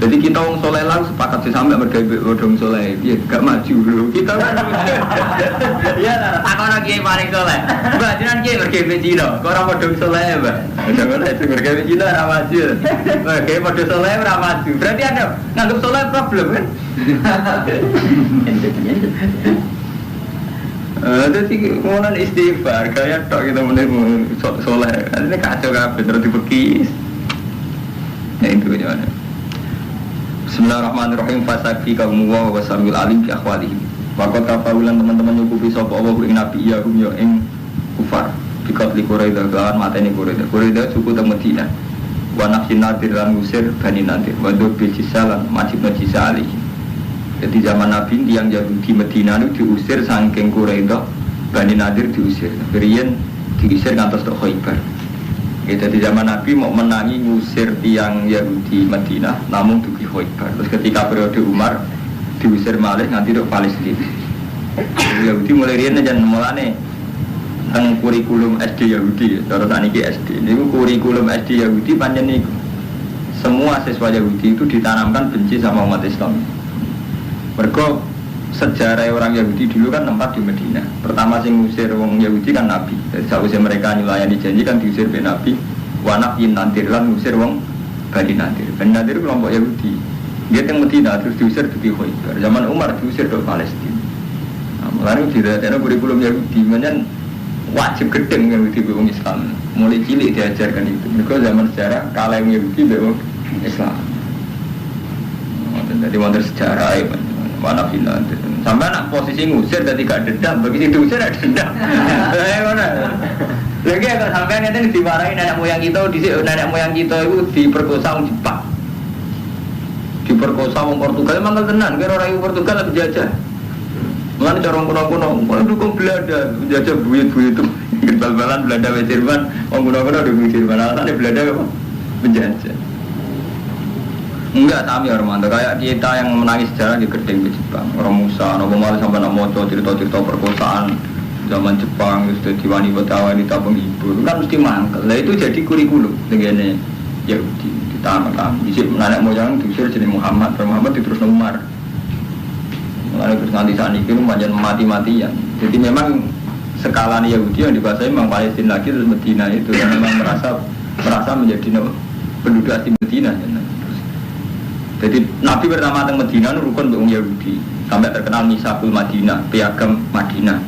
Jadi kita orang soleh lah sepakat sih sampai berdong soleh, dia gak maju dulu. Kita kan, ya, takkan lagi paling soleh. Mbak, jangan kiai berkepe Cina. Kau orang berdong soleh, mbak. Jangan itu berkepe Cina orang maju. Kiai berdong soleh orang maju. Berarti ada nganggap soleh problem kan? Jadi kemudian istighfar, kayak tok kita mulai soleh. Ini kacau kabeh terus dibekis. Nah itu gimana? Bismillahirrahmanirrahim. Fasaki kaum wa wasamil alim bi akhwalihim. Waqat kafaulan teman-teman nyukupi sapa Allah ing nabi ya hum ya ing kufar. Biqat li Quraisy dan mateni Quraisy. Quraisy suku teng Madinah. Wa nafsin nadir lan ngusir Bani Nadir. Wa dur bil jisalan majib najisa ali. Jadi zaman Nabi yang Yahudi Madinah itu diusir saking Quraisy, Bani Nadir diusir. Riyen diusir ngantos tok Khaibar. Jadi zaman Nabi mau menangi ngusir tiang Yahudi Madinah, namun dugi Khaibar. Terus ketika periode Umar diusir malih nganti ke Palestina. Yahudi mulai riyen jan mulane teng kurikulum SD Yahudi, cara saniki SD. Niku kurikulum SD Yahudi pancen niku. Semua siswa Yahudi itu ditanamkan benci sama umat Islam. Mergo sejarah orang Yahudi dulu kan tempat di Madinah. Pertama sing ngusir wong Yahudi kan Nabi. Jadi sausé mereka nyulayani janji kan diusir be Nabi. Wa nafyin Nadir lan ngusir wong Bani Nadir. Bani Nadir kelompok Yahudi. Dia teng Madinah terus diusir di Khaibar. Zaman Umar diusir ke Palestina. Nah, mulane didadekno kurikulum Yahudi menyen wajib gedeng Yahudi be wong Islam. Mulai cilik diajarkan itu. Mergo zaman sejarah kalah Yahudi be wong Islam. Jadi wonten sejarah mana final. Sampai nak posisi ngusir dan tidak dendam, begitu diusir ada dendam. Mana? Lagi kalau sampai nanti dimarahin nenek moyang kita itu diperkosa orang Jepang, diperkosa orang Portugal, emang tenan, kira orang Portugal lebih jajah. Mulane cara kuno-kuno, mau dukung Belanda, jajah buyut-buyut itu, bal-balan Belanda ke Jerman, orang kuno-kuno dukung Jerman, alasannya Belanda apa? Menjajah. Enggak sami Armando, kayak kita yang menangis sejarah di Gedeng di Jepang, orang Musa, Nabi Muhammad sampai nak moco cerita-cerita perkosaan zaman Jepang, sudah wanita penghibur, kan mesti mangkel. Lah itu jadi kurikulum dengan Yahudi, ditambah-tambah. Di nenek moyang diusir jadi Muhammad diterus Umar. Mulai terus nanti saat ini macam mati-matian. Jadi memang skala Yahudi yang dibahasai memang Palestina lagi terus Medina itu, yang memang merasa menjadi penduduk asli Medina. Jadi Nabi pertama datang Medina rukun untuk Yahudi sampai terkenal Misakul Madinah, piagam Madinah.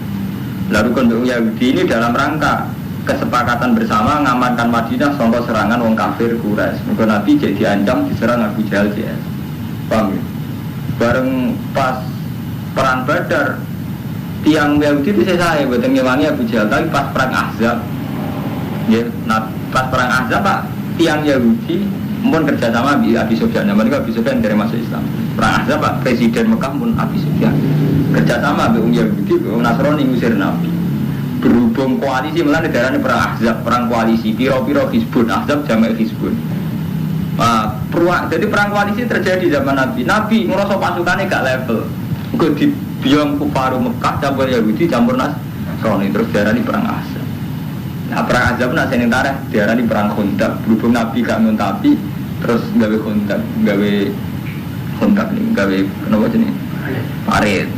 Lalu rukun untuk Yahudi ini dalam rangka kesepakatan bersama mengamankan Madinah contoh serangan orang kafir Quraisy. Maka Nabi jadi diancam diserang Abu Jahal CS. Paham ya? Bareng pas perang Badar tiang Yahudi itu saya buatan ngewangi Abu Jahal, tapi pas perang Ahzab ya, nah pas perang Ahzab Pak tiang Yahudi pun kerjasama Abi Sufyan, namanya Abi Sufyan dari masuk Islam. Perang Ahzab Pak Presiden Mekah pun Abi Sufyan kerjasama dengan Yahudi, Nasrani ngusir Nabi. Berhubung koalisi melalui darahnya perang Ahzab, perang koalisi, piro-piro Hizbun, Ahzab jamak Hizbun. Jadi perang koalisi terjadi zaman Nabi. Nabi ngerasa pasukannya gak level. Kau di biang kufaru Mekah campur Yahudi campur Nasrani terus darahnya perang Ahzab. Nah perang Ahzab nak senentara darahnya perang Khandaq. Berhubung Nabi gak nguntapi terus gawe Khandaq nih, gawe kenapa jenis parit.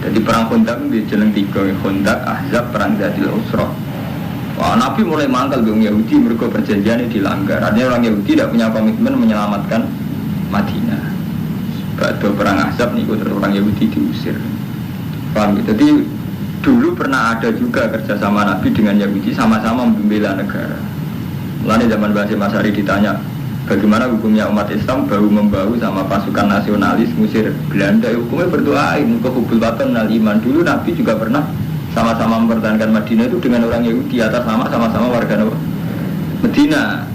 Jadi perang Khandaq di jeneng 3, Khandaq, Ahzab, perang Zatil Usra. Wah, Nabi mulai mangkal dengan Yahudi mereka perjanjiannya dilanggar. Artinya orang Yahudi tidak punya komitmen menyelamatkan Madinah. Pada perang Ahzab nih, terus orang Yahudi diusir. Paham? Jadi dulu pernah ada juga kerjasama Nabi dengan Yahudi sama-sama membela negara. Mulai zaman Basim Asy'ari ditanya, bagaimana hukumnya umat Islam bahu-membahu sama pasukan nasionalis musir Belanda? Hukumnya berdoain ke hubul watan nal iman. Dulu Nabi juga pernah sama-sama mempertahankan Madinah itu dengan orang Yahudi atas nama sama-sama warga Madinah.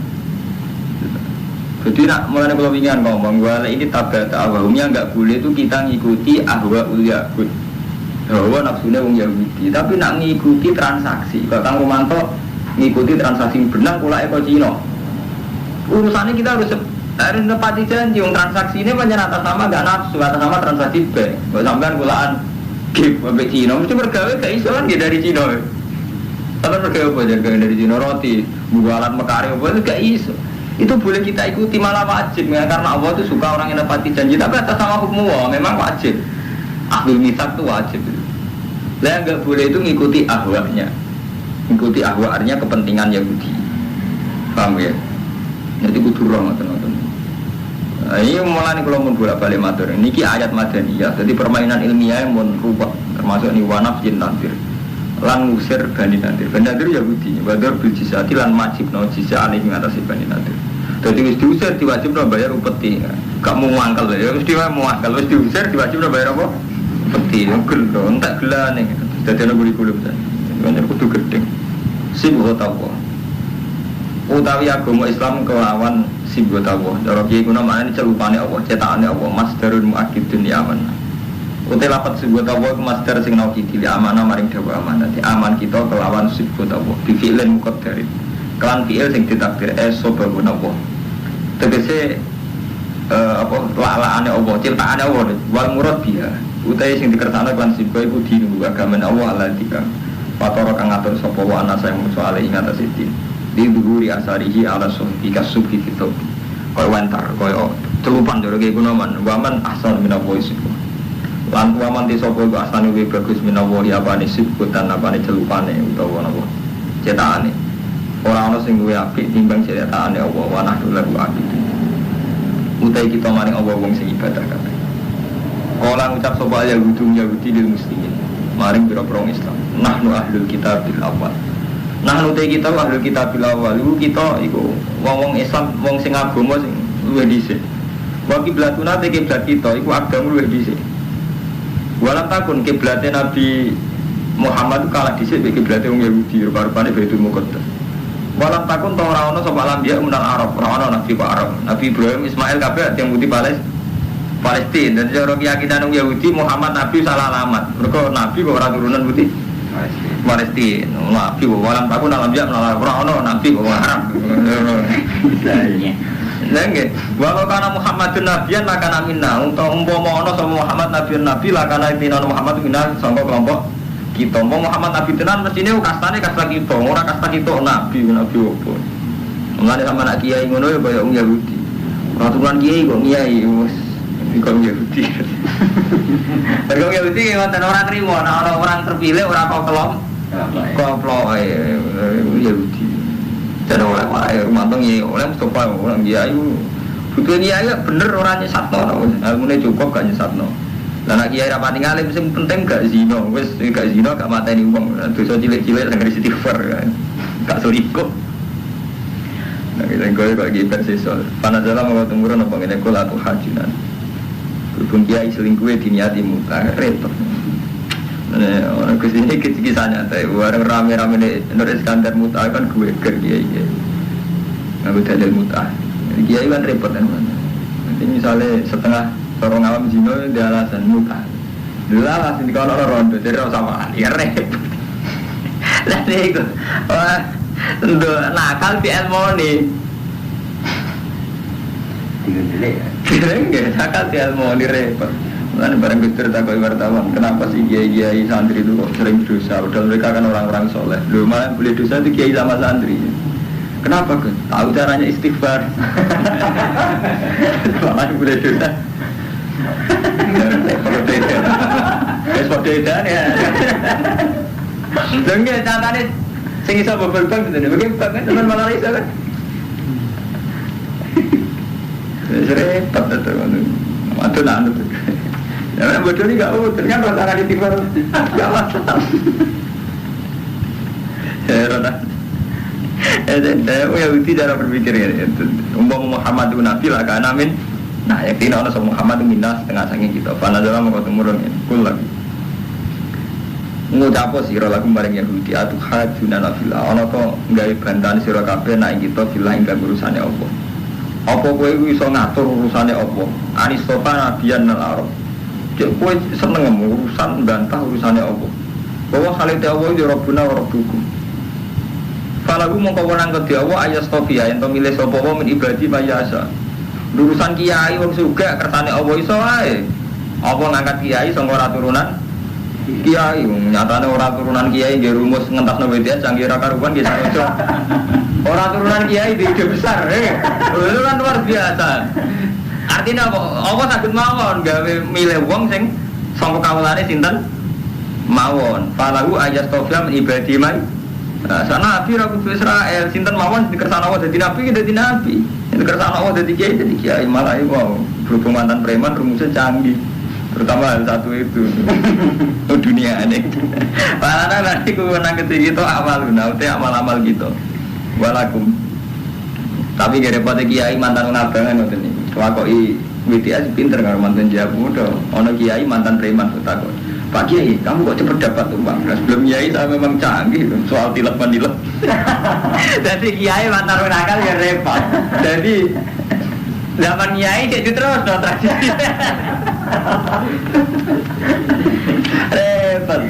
Jadi nak mulai kalau ingin ngomong bahwa ini tabat awalnya enggak boleh itu kita ngikuti ahwa ul yahud, bahwa nafsunya orang Yahudi. Tapi nak ngikuti transaksi. Kalau Kang Romanto ngikuti transaksi benang pula eko Cina. Urusannya kita harus nepati janji. Yang transaksi ini banyak atas nama enggak nafsu, atas nama transaksi bank. Kalau sampean kulaan gip sampai Cina, mesti bergawe ke iso kan dari Cina. Tapi bergawe apa aja dari Cina roti, bualan mekari apa itu gak iso. Itu boleh kita ikuti malah wajib ya, karena Allah itu suka orang yang nepati janji. Tapi atas sama hukum Allah memang wajib. Ahlul mitsaq itu wajib. Lah enggak boleh itu ngikuti ahwanya. Ngikuti ahwanya kepentingan Yahudi. Paham ya? Jadi kudu roh ngoten-ngoten. Ini mulai kalau mun bolak-balik matur. Niki ayat madaniyah. Jadi permainan ilmiah yang mun rubah termasuk ni wanaf jin nadir. Lan ngusir Bani Nadir. Bani Nadir Yahudi. Badar bil jizati lan majibno jizah alih ngatasi Bani Nadir. Jadi wis diusir diwajibno bayar upeti. Gak mau mangkal ya mesti mau mangkal wis diusir diwajibno bayar apa? Upeti. Gelo entek gelane. Dadi ana kurikulum ta. Bener kudu gedeng. Sibuk tawa. Utawi agama Islam kelawan sibuk tawa. Cara kiye kuna maknane celupane Allah, cetakane Allah, masdarul muakkidun ya aman. Utai lapat sibuk tawa iku masdar sing naukidi li amanah maring dawa amanah. Di aman kita kelawan sibuk tawa. Bi fi'lin muqaddarin. Kelan fi'il sing ditakdir sababun Allah. Tegese lalaane Allah, ciptaane Allah, wal murad biha. Utai sing dikersakno kelan sibuk iku dinu agama Allah alatika. Fatara kang ngatur sapa wa ana sing soal ing atas iki. Di dhuhuri asarihi ala suhbi kasubhi fitob. Kaya wantar, kaya celupan joroke gunaman. Waman ahsan minallahi sibuk. Lan waman tisopo iku asane luwih bagus minallahi apane sibuk dan apane celupane utawa napa cetakane. Ora ana sing luwih apik timbang cetakane Allah wa nahnu lahu abid. Utai kita maring Allah wong sing ibadah kabeh. Kala ngucap sapa Yahudi lil muslimin. Maring pira-pira Islam. Nahnu ahlul kitab bil awal. Nahnu te kita ahlul kitab bil awal. Kita iku wong-wong Islam, wong sing agama sing luwih dhisik. Wa kiblatuna te kiblat kita iku agama luwih dhisik. Walam takun kiblatnya Nabi Muhammad kalah dhisik mek kiblatnya wong Yahudi rupa-rupane Baitul Muqaddas. Walam takun ta ora ana sapa lambiya menal Arab, ora ana nabi kok Arab. Nabi Ibrahim, Ismail kabeh yang putih Palestina dan cara keyakinan wong Yahudi Muhammad nabi salah alamat. Mergo nabi kok ora turunan putih Palestina. Nabi kok walam takun lambiya menal Arab, ora ana nabi kok Arab. Nggih, wa kana Muhammadun nabiyan maka minna. Umpama ana sama Muhammad nabi la kana tinan Muhammad minna sangka kelompok kita. Muhammad nabi tenan mestine kastane kasta kita, ora kasta kita nabi opo. Mulane sama nak kiai ngono ya kaya wong Yahudi. Peraturan kiai kok kiai wis kok Yahudi. Mergo Yahudi wonten ora trimo ana orang terpilih ora kok kelompok Yahudi. Jadi orang mantong ya oleh Mustafa orang dia itu butuh dia ya bener orangnya satno, ilmunya cukup gak nyesatno. Lah nak kiai rapati ngalim sing penting gak zino, wis gak zino gak mateni wong, dosa cilik-cilik sing istighfar kan. Gak selingkuh. Nah kita kok iki persisol. Panajala mau temurun apa ngene kula atuh hajinan. Berhubung kiai selingkuh diniati muta repot. Orang kesini kisahnya teh, orang rame-rame Nur Iskandar muta kan gue kerja ya, nggak dalil muta. Jadi kiai kan repot kan, nanti misalnya setengah orang awam zino dia alasan muta, dulu alasan di kalau orang rondo jadi orang sama, ya repot. Nanti itu, wah, tentu nakal di Elmoni. Tidak, nakal di Elmoni repot. Kan barang Gustur takoi wartawan, kenapa sih kiai-kiai santri itu kok sering dosa? Padahal mereka kan orang-orang soleh. Loh malah boleh dosa itu kiai sama santri. Kenapa kan? Tahu caranya istighfar. Malah boleh dosa. Seperti ya. Enggak, caranya sing iso bebel-bebel gitu. Bagaimana kan teman malah iso kan? Repot itu. Aduh nak itu. Ya, bodoh ini gak utuh, kan rata-rata di timur gak masalah. Heran Yahudi cara berpikir ya, umpama Muhammad itu nabi lah kan amin. Nah yakin orang sama Muhammad itu minta setengah sangking kita. Fana dalam mau ketemu orang ini, kul lagi. Ngucap sirah lagu bareng Yahudi atuh hajunan afillah. Orang kok nggak bantahan sirah kabeh naik kita filah hingga urusannya Allah. Apa kowe iso ngatur urusannya Allah? Anistofa nabiyan nal Arab. Kowe seneng urusan bantah urusannya Allah. Bahwa khalite Allah itu Rabbuna wa Rabbukum. Falagu mongko wenang kedhi Allah ayastofia ento milih sapa wae min ibadi mayasa. Urusan kiai wong sugih kersane Allah iso wae. Apa ngangkat kiai sing ora turunan kiai nyatane ora turunan kiai nggih rumus ngentasno WTS canggih ra karuan nggih sarojo. Ora turunan kiai di ide besar itu kan luar biasa. Artinya apa? Allah saged mawon gawe milih wong sing sangka kawulane sinten mawon. Falahu ayastofia min ibadi man. Sana nabi ra kudu Israel sinten mawon dikersane Allah dadi nabi dadi nabi. Dikersane Allah dadi kiai malah iku berhubung mantan preman rumusnya canggih. Terutama hal satu itu dunia aneh. Malah nanti kewenang ketiga itu amaluna, udah amal-amal gitu. Walakum. Tapi gak repot kiai mantan ngabangan ngoten niku. Wakoi WTS pinter karo mantan jabu do. Ono kiai mantan preman takut. Pak Kiai, kamu kok cepet dapat uang? Sebelum kiai saya memang canggih soal tilep-tilep. Jadi kiai mantan nakal ya repot. Jadi zaman kiai jadi terus do tradisi. Repot.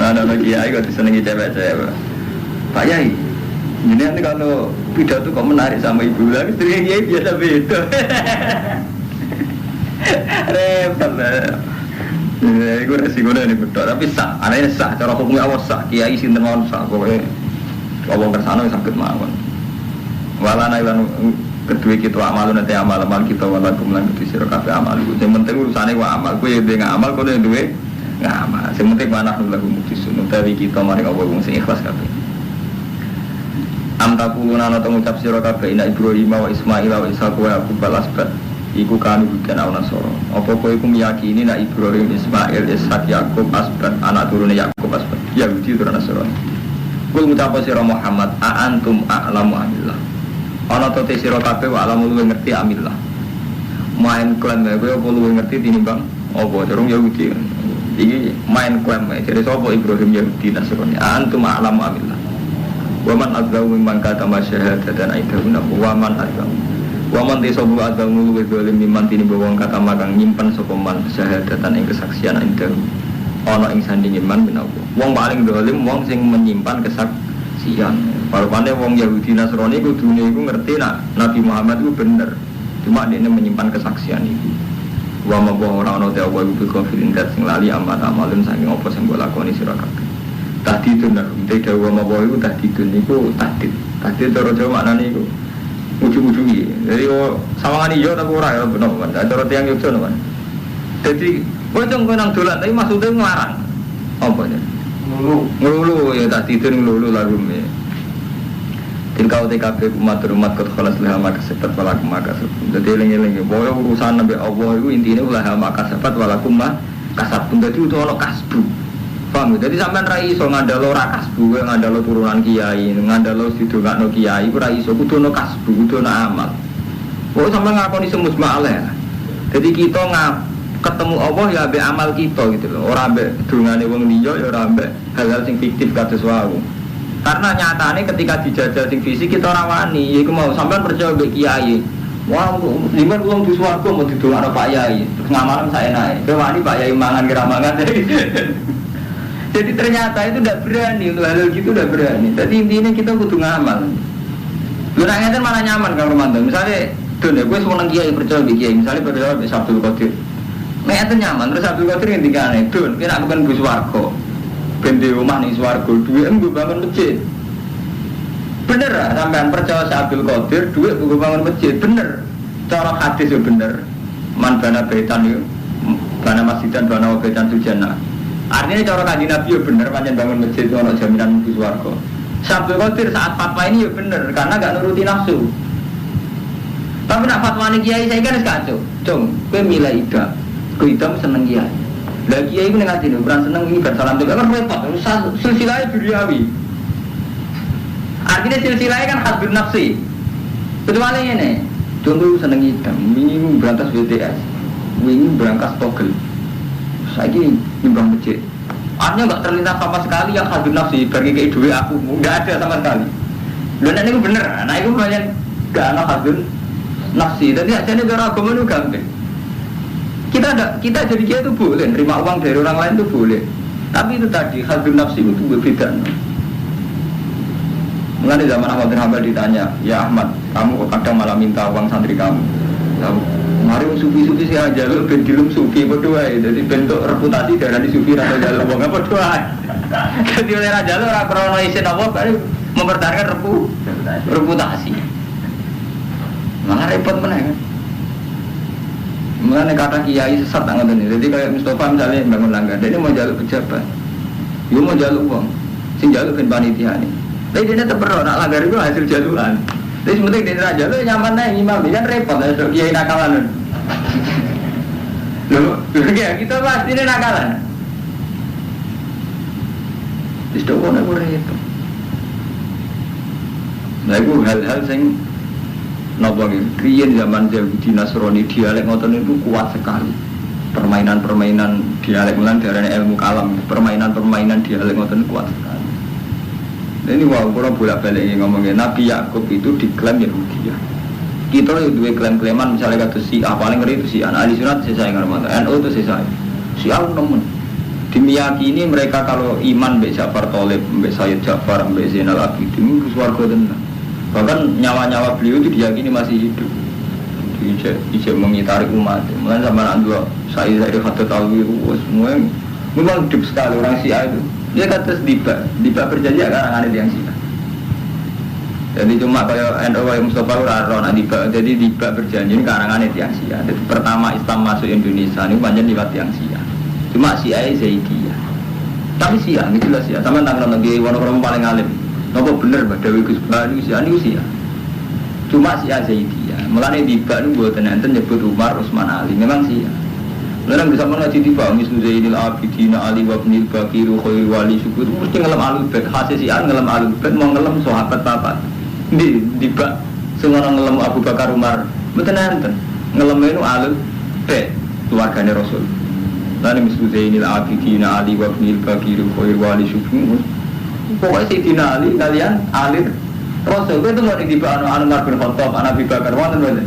Ada kiai kok disenengi cewek-cewek. Pak Kiai, ini nanti kalau pidato kok menarik sama ibu lagi, istri kiai biasa beda. Repot lah. Iku resikonya ini betul, tapi sah, anaknya sah, cara hukumnya awas sah, kiai sinten mawon sah, pokoknya kalau kersana sakit mawon. Walana ilan kedua kita amal nanti amal kita walakum lan kedua sira kabeh amal. Yang penting urusane ku amal, kowe yang ngamal, kowe duwe ngamal. Yang penting manah lagu mukjisun, utawi kita mari Allah wong sing ikhlas kabeh. Am taquluna ana ngucap sira kabeh ina Ibrahim wa Ismail wa Ishaq wa Yaqub balasbat. Iku kanu bukan ana soro. Apa kowe iku meyakini nek Ibrahim, Ismail, Ishaq, Yaqub asbat anak turune Yaqub asbat. Yahudi turune Nasrani. Kul ngucap sira Muhammad a antum a'lamu amillah. Ana to te sira kabeh wa alam luwih ngerti amillah. Main klaim kowe apa luwih ngerti tinimbang apa durung Yahudi. Iki main klaim jadi sapa Ibrahim Yahudi Nasrani. Antum a'lamu amillah. Wa man adzau mimman katama syahadatan aidahuna wa man adzau. Wa man tisabu adzau luwih zalim mimman tinimbang wong katama kang nyimpen sapa man syahadatan ing kesaksian aidahu. Ana ing sandinge man menawa. Wong paling zalim wong sing menyimpan kesaksian. Parupane wong Yahudi Nasrani kudune iku ngerti nak Nabi Muhammad itu bener. Cuma dia menyimpan kesaksian itu. Wa ma ora ana te wa bi kafirin dat sing lali amat amalun saking apa sing mbok lakoni sira kabeh. Tahdidun nek dawa ma iku tahdidun niku tahdid. Tahdid cara Jawa maknane iku ujug-ujugi. Jadi sawangan iya ta ora ya bener kan. Cara tiyang Yogyakarta kan. Jadi bocong nang dolan tapi maksudnya nglarang. Apa ya? Ngelulu ya tahdidun ngelulu lagu me. Tingkau TKP umat kot kelas leha maka sepat walakum maka sepat. Jadi lengi-lengi bahwa urusan Nabi Allah itu intinya leha maka sepat walakum maka sepat. Jadi itu ada kasbu. Paham? Jadi sampai rai iso ngandalo ora kasbu, ngandalo turunan kiai, ngandalo sido gak no kiai, ora iso kudu no kasbu, kudu no amal. Pokoknya sampai ngakoni semus ma'aleh. Jadi kita ketemu Allah ya ambil amal kita gitu loh. Orang ambil dungane wong liya ya ora ambil hal-hal sing fiktif kados wau. Karena nyatanya ketika dijajal sing fisik kita rawani, iku mau sampean percaya mbek kiai. Wah, liman wong di swarga mau didolakno Pak Yai. Terus ngamalan saya naik. Kowe wani Pak Yai mangan kira mangan. Jadi ternyata itu tidak berani untuk hal gitu udah berani. Jadi intinya kita kudu ngamal. Lu nanya kan malah nyaman kalau Ramadan. Misalnya, don ya gue seneng kiai percaya mbek kiai. Misalnya percaya mbek Abdul Qadir. Nek itu nyaman terus Abdul Qadir ngendikane, "Don, kira bukan bus swarga." Ben di rumah ning swarga duwe nggo bangun masjid. Bener ah sampean percaya si Abdul Qadir duwe nggo bangun masjid, bener. Cara hadis yo bener. Man bana baitan yo bana masjidan bana baitan sujana. Artinya cara kanjeng Nabi yo bener pancen bangun masjid ono jaminan mlebu swarga. Si Abdul Qadir saat fatwa ini yo bener karena gak nuruti nafsu. Tapi nak fatwa ni kiai saya kan wis kacau. Cung, kowe milih ida. Kowe ida seneng kiai. Lah kiai ku ning atine ukuran seneng iki bar salam kan repot. Silsilahe duniawi. Artinya silsilahe kan hadun nafsi. Kecuali ngene. Contoh seneng hitam, wingi berantas BTS. Wingi berangkas togel. Saiki nyumbang masjid. Artinya enggak terlintas sama sekali yang hadun nafsi bagi kayak duit aku. Enggak ada sama sekali. Lha nek niku bener. Nah iku banyak gak ana hadun nafsi. Dadi ajane cara agama itu gampang. Kita jadi dia itu boleh terima uang dari orang lain itu boleh, tapi itu tadi hadun nafsi itu berbeda. Mengenai zaman Ahmad bin Hanbal ditanya, ya Ahmad, kamu kok kadang malah minta uang santri kamu? Nah, mari sufi-sufi sih aja lu ben dilum sufi berdua, jadi bentuk reputasi dari sufi atau jalur uang apa berdua. Jadi oleh raja lu orang krono isen apa baru mempertahankan reputasi. Malah repot mana kan? Mengenai kata kiai sesat tangan ini. Jadi kayak Mustafa misalnya bangun langgar, dia ini mau jaluk pejabat, dia mau jaluk uang, sing jaluk kan panitia nih. Tapi dia tetap perlu nak langgar itu hasil jaluan. Jadi sementing dia jaluk nyaman nih imam, dia kan repot lah kiai nakalan. Loh, kita pasti ini nakalan. Istiqomah nak boleh itu. Nah itu hal-hal sing napa riyen zaman Yahudi Nasrani dialek ngoten itu kuat sekali. Permainan-permainan dialek lan darane ilmu kalam, permainan-permainan dialek ngoten kuat sekali. Ini wau kula bolak-balik ngomongin Nabi Yakub itu diklaim Yahudi ya. Kita duwe klaim-klaiman misalnya kata si A paling ngeri itu si A, ahli sunat saya ngarep NU itu saya. Si A nemen. Dimiyakini mereka kalau iman mbek Ja'far Thalib, mbek Sayyid Ja'far, mbek Zainal Abidin itu swarga tenan. Bahkan nyawa-nyawa beliau itu diyakini masih hidup. Ijek mengitari umat. Mulai sama anak dua Sayyid Khadat Alwi semua memang hidup sekali orang Syiah itu. Dia kata Diba berjanji akan ada yang Syiah. Jadi cuma kayak NU Mustafa Ura Diba. Jadi Diba berjanji ini karangan yang Syiah. Jadi pertama Islam masuk Indonesia ini banyak lewat yang Syiah. Cuma Syiah Zaidiyah. Tapi Syiah ini jelas Syiah. Sama tentang Nabi Wonokramo paling alim. Nopo bener Badawi Gus Bani Syiah ini Syiah. Cuma Syiah Zaidiyah. Mulane Diba ini buat enten nyebut Umar Utsman Ali memang Syiah. Lalu bisa mengaji Diba Misnu Zainil Abidin Ali wa Ibnil Bakir Khairi Wali Syukur mesti ngelam Ahlul Bait. Hasil Syiah ngelam Ahlul Bait mau ngelam sahabat papat. Diba Semua orang ngelem Abu Bakar Umar, betul nanti ngelem itu alul be keluarganya Rasul. Lalu misalnya ini Abidina Ali wa Ibnil Bakir Khair Wali Syufi. Pokoknya Sayyidina Ali kalian alir Rasul itu mau dibakar anu Umar bin Khattab, Abu Bakar wonten betul.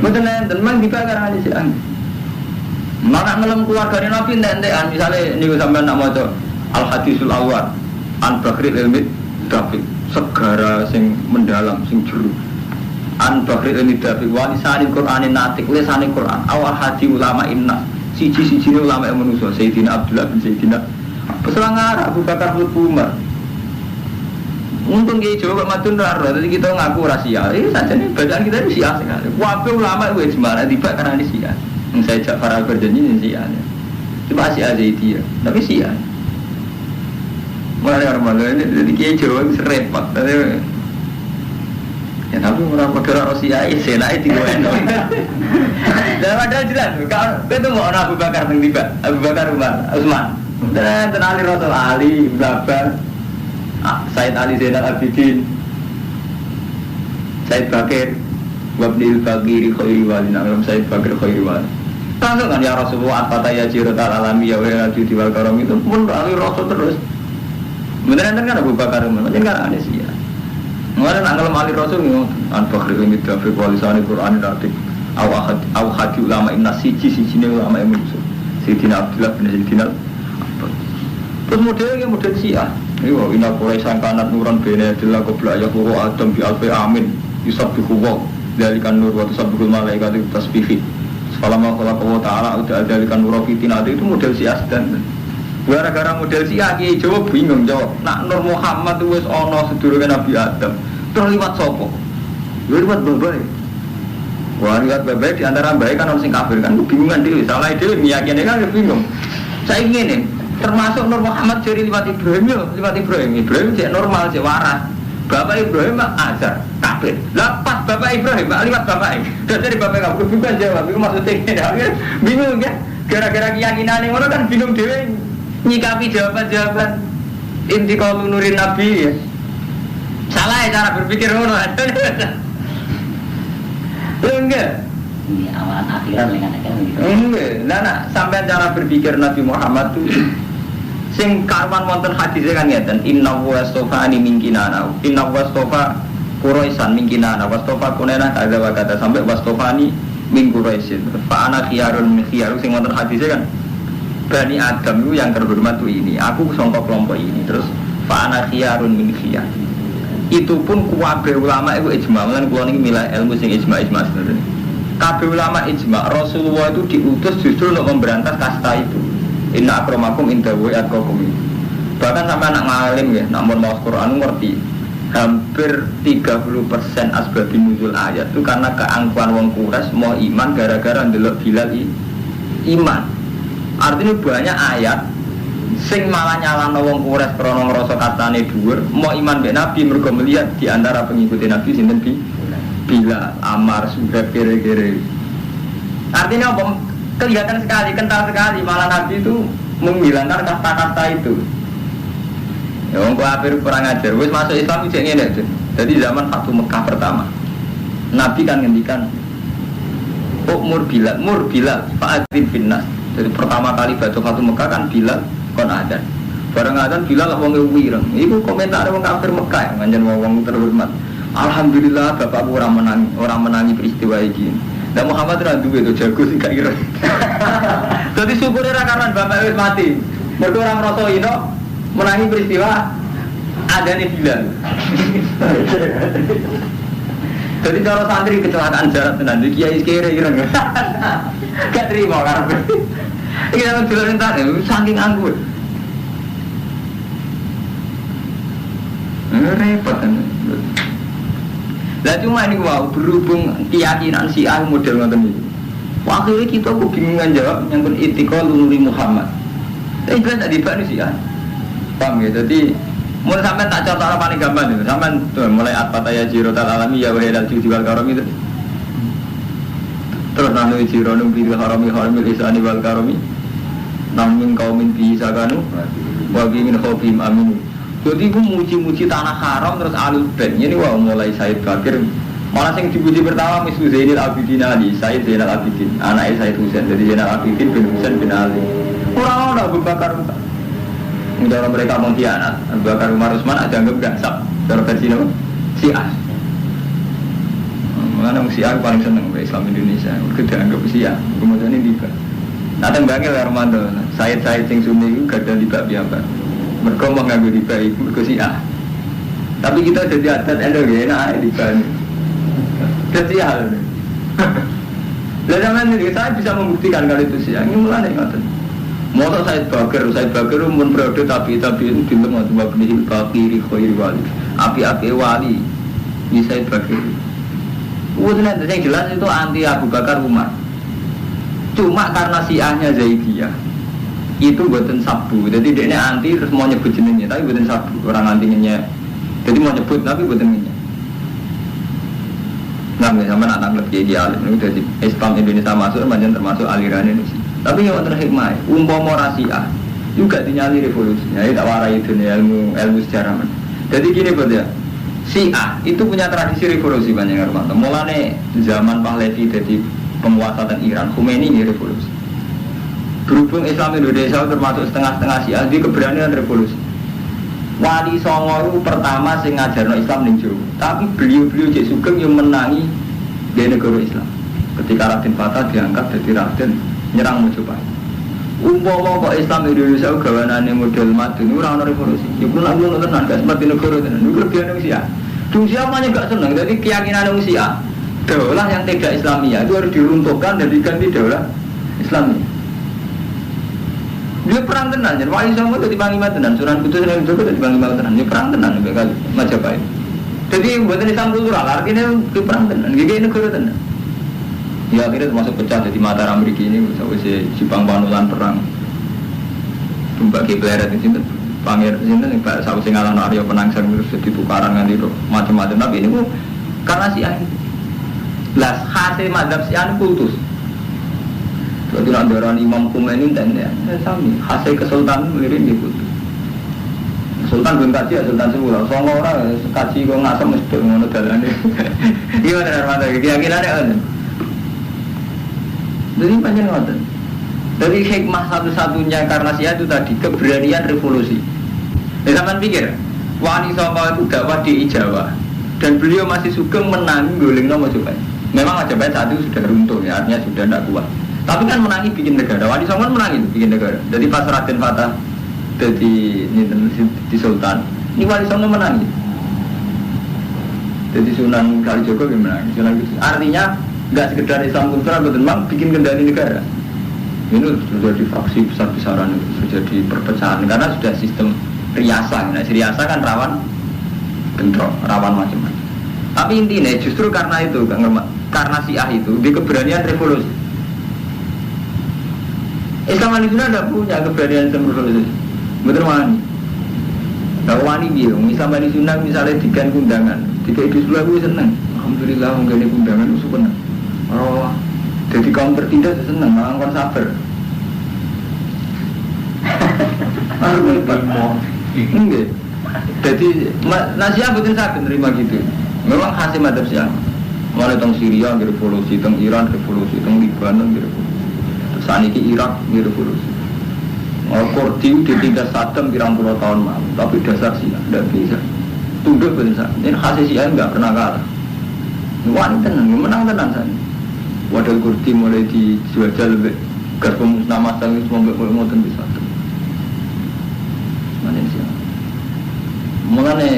Betul nanti memang dibakar Ali sih. Maka ngelem keluarganya Nabi entek-entekan misalnya niku sampean nak maca Al Hadisul Awwal An Bakri Ilmi Dafiq segara sing mendalam sing jero An Bakri Ilmi Dafiq wa lisanil Qur'anin natik lisane Qur'an awal hadi ulama inna siji-siji ulama yang manusia Sayyidina Abdullah bin Sayyidina Peselangar Abu Bakar bin Umar. Untung ki Jawa madun ra jadi kita ngaku rahasia. Ini saja nih bacaan kita ini sia sekali. Wabe ulama itu ijma tiba karena ini sia. Saya Ja'far al-Barjani ini sia. Cuma sia aja itu ya, tapi sia. Mulai orang-orang ini jadi kiai Jawa itu repot. Ya tapi orang pada Rusia ini senai tiga endong. Dan padahal jelas, kalau itu mau Abu Bakar tiba, Abu Bakar Umar, Utsman. Dan Ali Rasul Ali, Babar, Said Ali Zainal Abidin, Said Bakir, Wabnil Bakiri Khairi Wali, nama Said Bakir Khairi Wali. Langsung kan ya Rasulullah apa taya jirotal alami ya wa di wal karam itu pun Ali Rasul terus. Beneran kan Abu Bakar Umar, macam kan aneh sih ya. Mengenai nanggalam Ali Rasul ni, An-Bakri ini Dafiq walisani Quran Dafiq, Aw hadi ulama inna siji ni ulama yang muncul. Sayyidina Abdullah bin Sayyidina. Terus modelnya model Syiah. Ini wah inna Quraisyan kanat nuran bina dillah qabla yaqulu Adam bi alfi amin yusabbihu wa dzalikan nur wa tusabbihul malaikatu tasbihi. Selama Allah Ta'ala udah dzalikan nur fitina itu model Syiah dan gara-gara model Syiah Kiai Jawa bingung jawab. Nak Nur Muhammad itu wis ana sedurunge Nabi Adam. Terus liwat sapa? Liwat babai. Wah, liwat babai di antara baik kan orang sing kafir kan bingungan dhewe. Salah dhewe meyakini kan bingung. Saya ingin termasuk Nur Muhammad jadi liwat Ibrahim yo, liwat Ibrahim. Ibrahim cek normal, cek waras. Bapak Ibrahim azar, kafir. Lah pas Bapak Ibrahim liwat bapak. Dari bapak kafir bukan jawab. Itu maksudnya bingung ya. Gara-gara keyakinan yang orang kan bingung dhewe nyikapi jawaban-jawaban intiqal nurin Nabi ya. Salah ya cara berpikir ngono. Enggak. Ini awalan akhiran dengan gitu. Enggak. Nah, sampai cara berpikir Nabi Muhammad itu sing karwan wonten hadise kan ngeten, inna wastafani min kinana. Inna wastafa Quraisan min kinana, wastafa kunena kadza wa kadza sampai wastafani min Quraisin. Fa ana khiyarun min khiyar sing wonten hadise kan Bani Adam itu yang terhormat itu ini. Aku sangka kelompok ini. Terus fa'ana khiyarun min khiyar. Itu pun kabeh ulama itu ijma. Lan kula niki milah ilmu sing ijma sebenarnya. Kabeh ulama ijma. Rasulullah itu diutus justru untuk memberantas kasta itu. Inna akramakum indallahi atqakum. Bahkan sampai anak ngalim ya, namun mau Quran ngerti. Hampir 30% asbabun nuzul ayat itu karena keangkuhan wong Quraisy mau iman gara-gara ndelok Bilal iman. Artinya banyak ayat sing malah nyalano wong Quraisy krana ngrasa katane dhuwur, mau iman mbek Nabi mergo melihat di antara pengikut Nabi sinten Bilal, Ammar, Suhaib kere-kere. Artinya apa? Kelihatan sekali, kental sekali malah Nabi itu menghilangkan kata-kata itu. Ya wong kafir kurang ajar, wis masuk Islam iki ngene aja. Jadi zaman Fatu Mekah pertama. Nabi kan ngendikan Mur Bilal, fa'adzin finnas. Jadi pertama kali Batu Fatu Mekah kan Bilal kon adzan. Bareng adzan Bilal wong wireng. Iku komentar wong kafir Mekah nganjen wong terhormat. Alhamdulillah bapakku orang menangi peristiwa iki. Dan Muhammad ra duwe to jago sing gak ireng. Dadi syukure ra karena bapak wis mati. Mergo ora ngrasa ino menangi peristiwa adane Bilal. Jadi cara santri kecelakaan jarak tenan iki kiai kere ireng. Gak terima karep. Iki nang Bilal entar saking anggur. Repot kan. Lah cuma ini wow berhubung keyakinan Syiah model ngoten iki. Akhirnya kita kok bingungan jawab yang pun itikal nuri Muhammad. Tapi kan tadi Pak Syiah. Paham ya? Jadi mulai sampai tak contoh paling gampang itu. Sampai tuh mulai at-fataya jirotal alami ya wa ilal judi wal karam itu. Terus nanu jironum bil harami haramil isani wal karami. Namin kaumin bi sakanu wa bi min khawfihim amin. Jadi aku muji-muji tanah haram terus alul ben. Ini wah mulai Said Bakir Malah yang dipuji pertama Mislu Zainal Abidin Ali, Said Zainal Abidin, anaknya Said Husain, jadi Zainal Abidin bin Husain bin Ali. Orang-orang Abu Bakar Udah mereka mau kianat, Abu Bakar Umar Utsman ada anggap gansap, cara versi apa? Syiah. Mengenai Syiah paling seneng Islam Indonesia, kita anggap Syiah, kemudian ini tiba. Nanti bangkit ya Ramadan, Said sing Sunni itu gak ada tiba biasa. Mereka mau ngambil tiba itu mereka Syiah. Tapi kita jadi adat endogena tiba ini. Jadi hal ini. Lalu saya bisa membuktikan kalau itu Syiah. Ini mulai ngoten. Motor Said Bakar pun periode tapi itu pintu mau coba beli kiri khairi wali. Api wali di Said Bakar. Udah yang jelas itu anti Abu Bakar Umar. Cuma karena Syiahnya Zaidiyah itu buatan sabu. Jadi dia anti terus mau nyebut jenengnya, tapi buatan sabu. Orang antinya. Jadi mau nyebut tapi buatan jenengnya. Nah, sama anak lebih ideal itu dari Islam Indonesia masuk, macam termasuk aliran Indonesia. Tapi yang terakhir mai, umpama Syiah juga dinyali revolusinya. Ini tak warai itu nih ilmu sejarah. Jadi gini ya, Syiah itu punya tradisi revolusi banyak orang. Mulane zaman Pahlavi jadi penguasa dan Iran, Khomeini ini revolusi. Berhubung Islam Indonesia termasuk setengah-setengah Syiah, dia keberanian revolusi. Wali Songo itu pertama sing ngajarno Islam ning Jawa. Tapi beliau-beliau Cek Sugeng yang menangi di negara Islam. Ketika Raden Fatah diangkat jadi Raden nyerang Mojopahit. Umpama kok Islam Indonesia gawanane model Madun ora ono revolusi. Ya pun aku tenan gak seperti negara tenan. Niku lebih Syiah. Syiah banyak gak seneng. Jadi keyakinan Syiah daulah yang tidak Islamiyah itu harus diruntuhkan dan diganti daulah Islamiyah. Dia perang tenan, jadi Wali Songo itu dipanggil tenan, Sunan Kudus dan Joko itu dipanggil tenan, dia perang tenan kali Majapahit. Jadi buatan Islam kultural, artinya dia perang tenan, gini negara tenan. Ya akhirnya termasuk pecah jadi Mataram Amerika ini, misalnya Jepang Panulan perang, bagi peleret di sini, Pangir di sini, Pak Saus Singalan Arya Penangsang terus jadi tukaran kan itu macam-macam. Tapi ini karena Syiah, lah hasil mazhab Syiah putus. Jadi landaran Imam Khomeini dan ya, sami hasil kesultanan melirin gitu. Sultan belum kaji ya Sultan Semula. Songo orang kaji kok ngasam mesti ngono dalane. Gimana Armada? Keyakinannya kan? Jadi panjang ngoten. Jadi hikmah satu-satunya karena Syiah itu tadi keberanian revolusi. Zaman pikir, Wali Songo itu dakwah di Jawa dan beliau masih sugeng menang golingno Majapahit. Memang Majapahit saat itu sudah runtuh ya, artinya sudah tidak kuat. Tapi kan menangi bikin negara. Wali Songo menangi bikin negara. Jadi pas Raden Fatah jadi di Sultan, ini Wali Songo menangi. Jadi Sunan Kalijogo yang menangi. Artinya nggak sekedar Islam kultural, betul memang bikin kendali negara. Ini terjadi fraksi besar-besaran, terjadi perpecahan karena sudah sistem riasa. Nah, riasa kan rawan bentrok, rawan macam-macam. Tapi intinya justru karena itu, karena Syiah itu di keberanian revolusi. Islam Indonesia tidak punya keberanian revolusi. Betul wani. Kalau wani dia, Islam Indonesia misalnya dikan kundangan, jika itu sudah gue seneng. Alhamdulillah mengenai kundangan itu seneng. Oh, jadi kaum tertindas seneng, malah kon sabar. Enggak. Jadi Syiah betul sakit terima gitu. Memang hasil madhab Syiah. Mulai teng Syria revolusi, teng Iran revolusi, teng Libanon revolusi. Saniki Irak revolusi. Kurdi ditinggal Saddam pirang-puluh tahun malam, tapi dasar Syiah tidak bisa. Tunduk betul. Ini hasil Syiah enggak pernah kalah. Wani tenan, menang tenan sana. Wadah Kurdi mulai dijual lebih gas pemusnah masal itu mau bisa. Mana sih? Mulane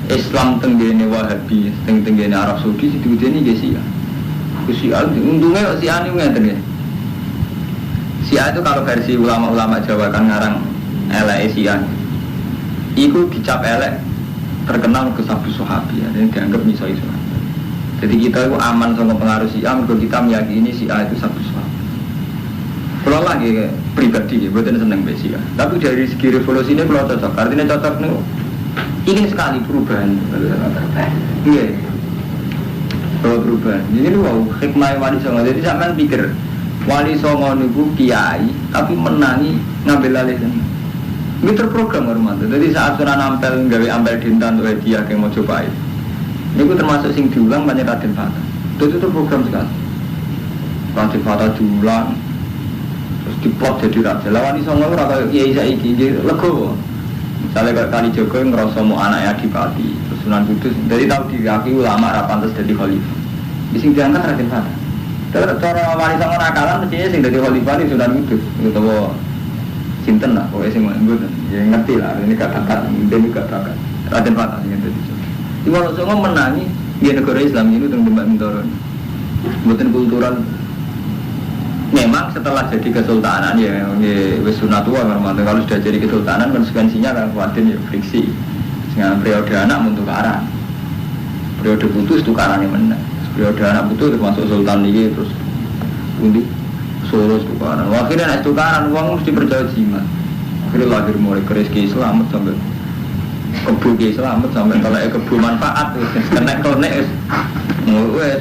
Islam tenggene Wahabi, tenggene Arab Saudi situ ini dia Syiah. Syiah untungnya Syiah ini ngeten ya. Syiah itu kalau versi ulama-ulama Jawa kan ngarang elek Syiah. Iku dicap elek terkenal ke sabu Sahabi ya, dan dianggap misoi Sahabi. Jadi kita itu aman sama pengaruh Syiah, kalau kita meyakini Syiah itu sabu Sahabi. Kalau lagi pribadi, bukan seneng Syiah. Tapi dari segi revolusi ini kalau cocok, artinya cocok nih. Ingin sekali perubahan. Iya. Kalau perubahan. Jadi lu wow, hikmah Wali Songo. Jadi sampean pikir Wali Songo niku kiai, tapi menangi ngambil alih sini. Ini terprogram Romanto. Jadi saat Sunan Ampel gawe Ampel Dinten untuk dia yang mau cobain. Ini termasuk sing diulang banyak Raden Fata. Itu program sekali. Raden Fata diulang, terus diplot jadi raja. Lawan iso ngono ora kaya kiai saiki lego. Misalnya kali Joko ngerasa mau anaknya Adipati, terus Sunan Kudus, jadi tahu diakui ulama ra pantes dadi khalifah. Di sing diangkat Raden Fata. Cara wali songo nakalan mestinya sing dadi khalifah di Sunan Kudus, utawa sinten lah, pokoknya sing mboten. Ya ngerti lah, ini kata-kata, ini kata-kata. Raden Fata sing dadi. Di Wali Songo menangi di negara Islam ini teng Demak Bintoro. Mboten kultural. Memang setelah jadi kesultanan ya wis sunatullah normal. Kalau sudah jadi kesultanan konsekuensinya kan kuatin ya friksi. Dengan periode anak untuk tukaran. Periode putus tukarannya menang. Periode anak putus termasuk sultan ini terus undi Solo tukaran. Akhirnya nek tukaran uang mesti percaya jimat. Akhirnya lahir mulai rezeki selamat sampai kebu selamat sampai kalau kebu manfaat kena konek.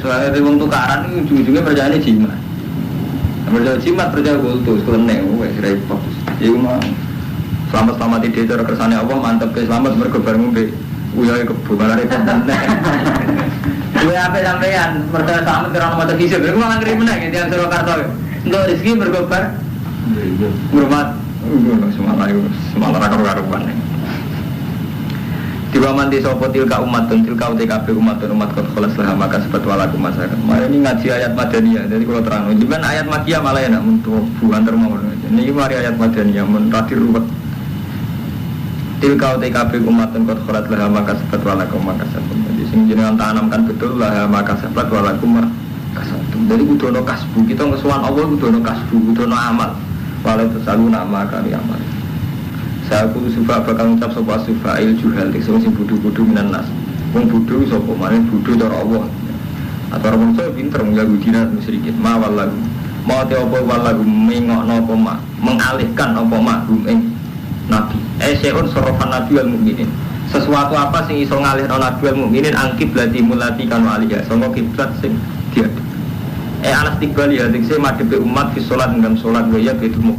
Soalnya wong tukaran ujung-ujungnya percayanya jimat. Percaya jimat, percaya kultus, kelenek, repot. Iku mah selamat-selamat di desa kersane Allah mantep ke selamat mergo bareng mbek uyahe kebo balare konten. Kuwi ape sampean percaya selamat karena mata kisah. Iku malah ngeri meneh yang Tiang Surakarta. Untuk rezeki mergo bar. Ngurmat semalah ra karuan. Tiba mandi sopo tilka umatun tilka UTKB umatun umat kot kholas lah maka sebab walaku masyarakat. Mari ini ngaji ayat Madaniyah. Jadi kalau terang, cuman ayat Makkiyah malah enak untuk bukan termau. Ini mari ayat Madaniyah menratir ruwet. Tilka UTKB umatun kot kholas lah maka sebab walaku maka sebab. Jadi sing jenengan tanamkan betul lah maka sebab walaku maka sebab. Jadi kudono kasbu kita ngesuan Allah kudono kasbu kudono amal. Walau tersalu nama kali amal. Saya kudu sufa bakal ngucap sopa sufa il juhal sing budu-budu minan nas. Wong budu sapa maring budu cara Allah. Atau orang saya pinter mengganggu dina sedikit ma wallahu. Mau te apa wallahu mengokno apa ma, mengalihkan apa ma ing nabi. Seun sorofan nabi wal mukminin. Sesuatu apa sing iso ngalihno nabi wal mukminin angkib lati mulati kan aliyah. Sangka kiblat sing dia. Alas tigbali ya dikse madhepe umat fi salat ngam salat wa ya betul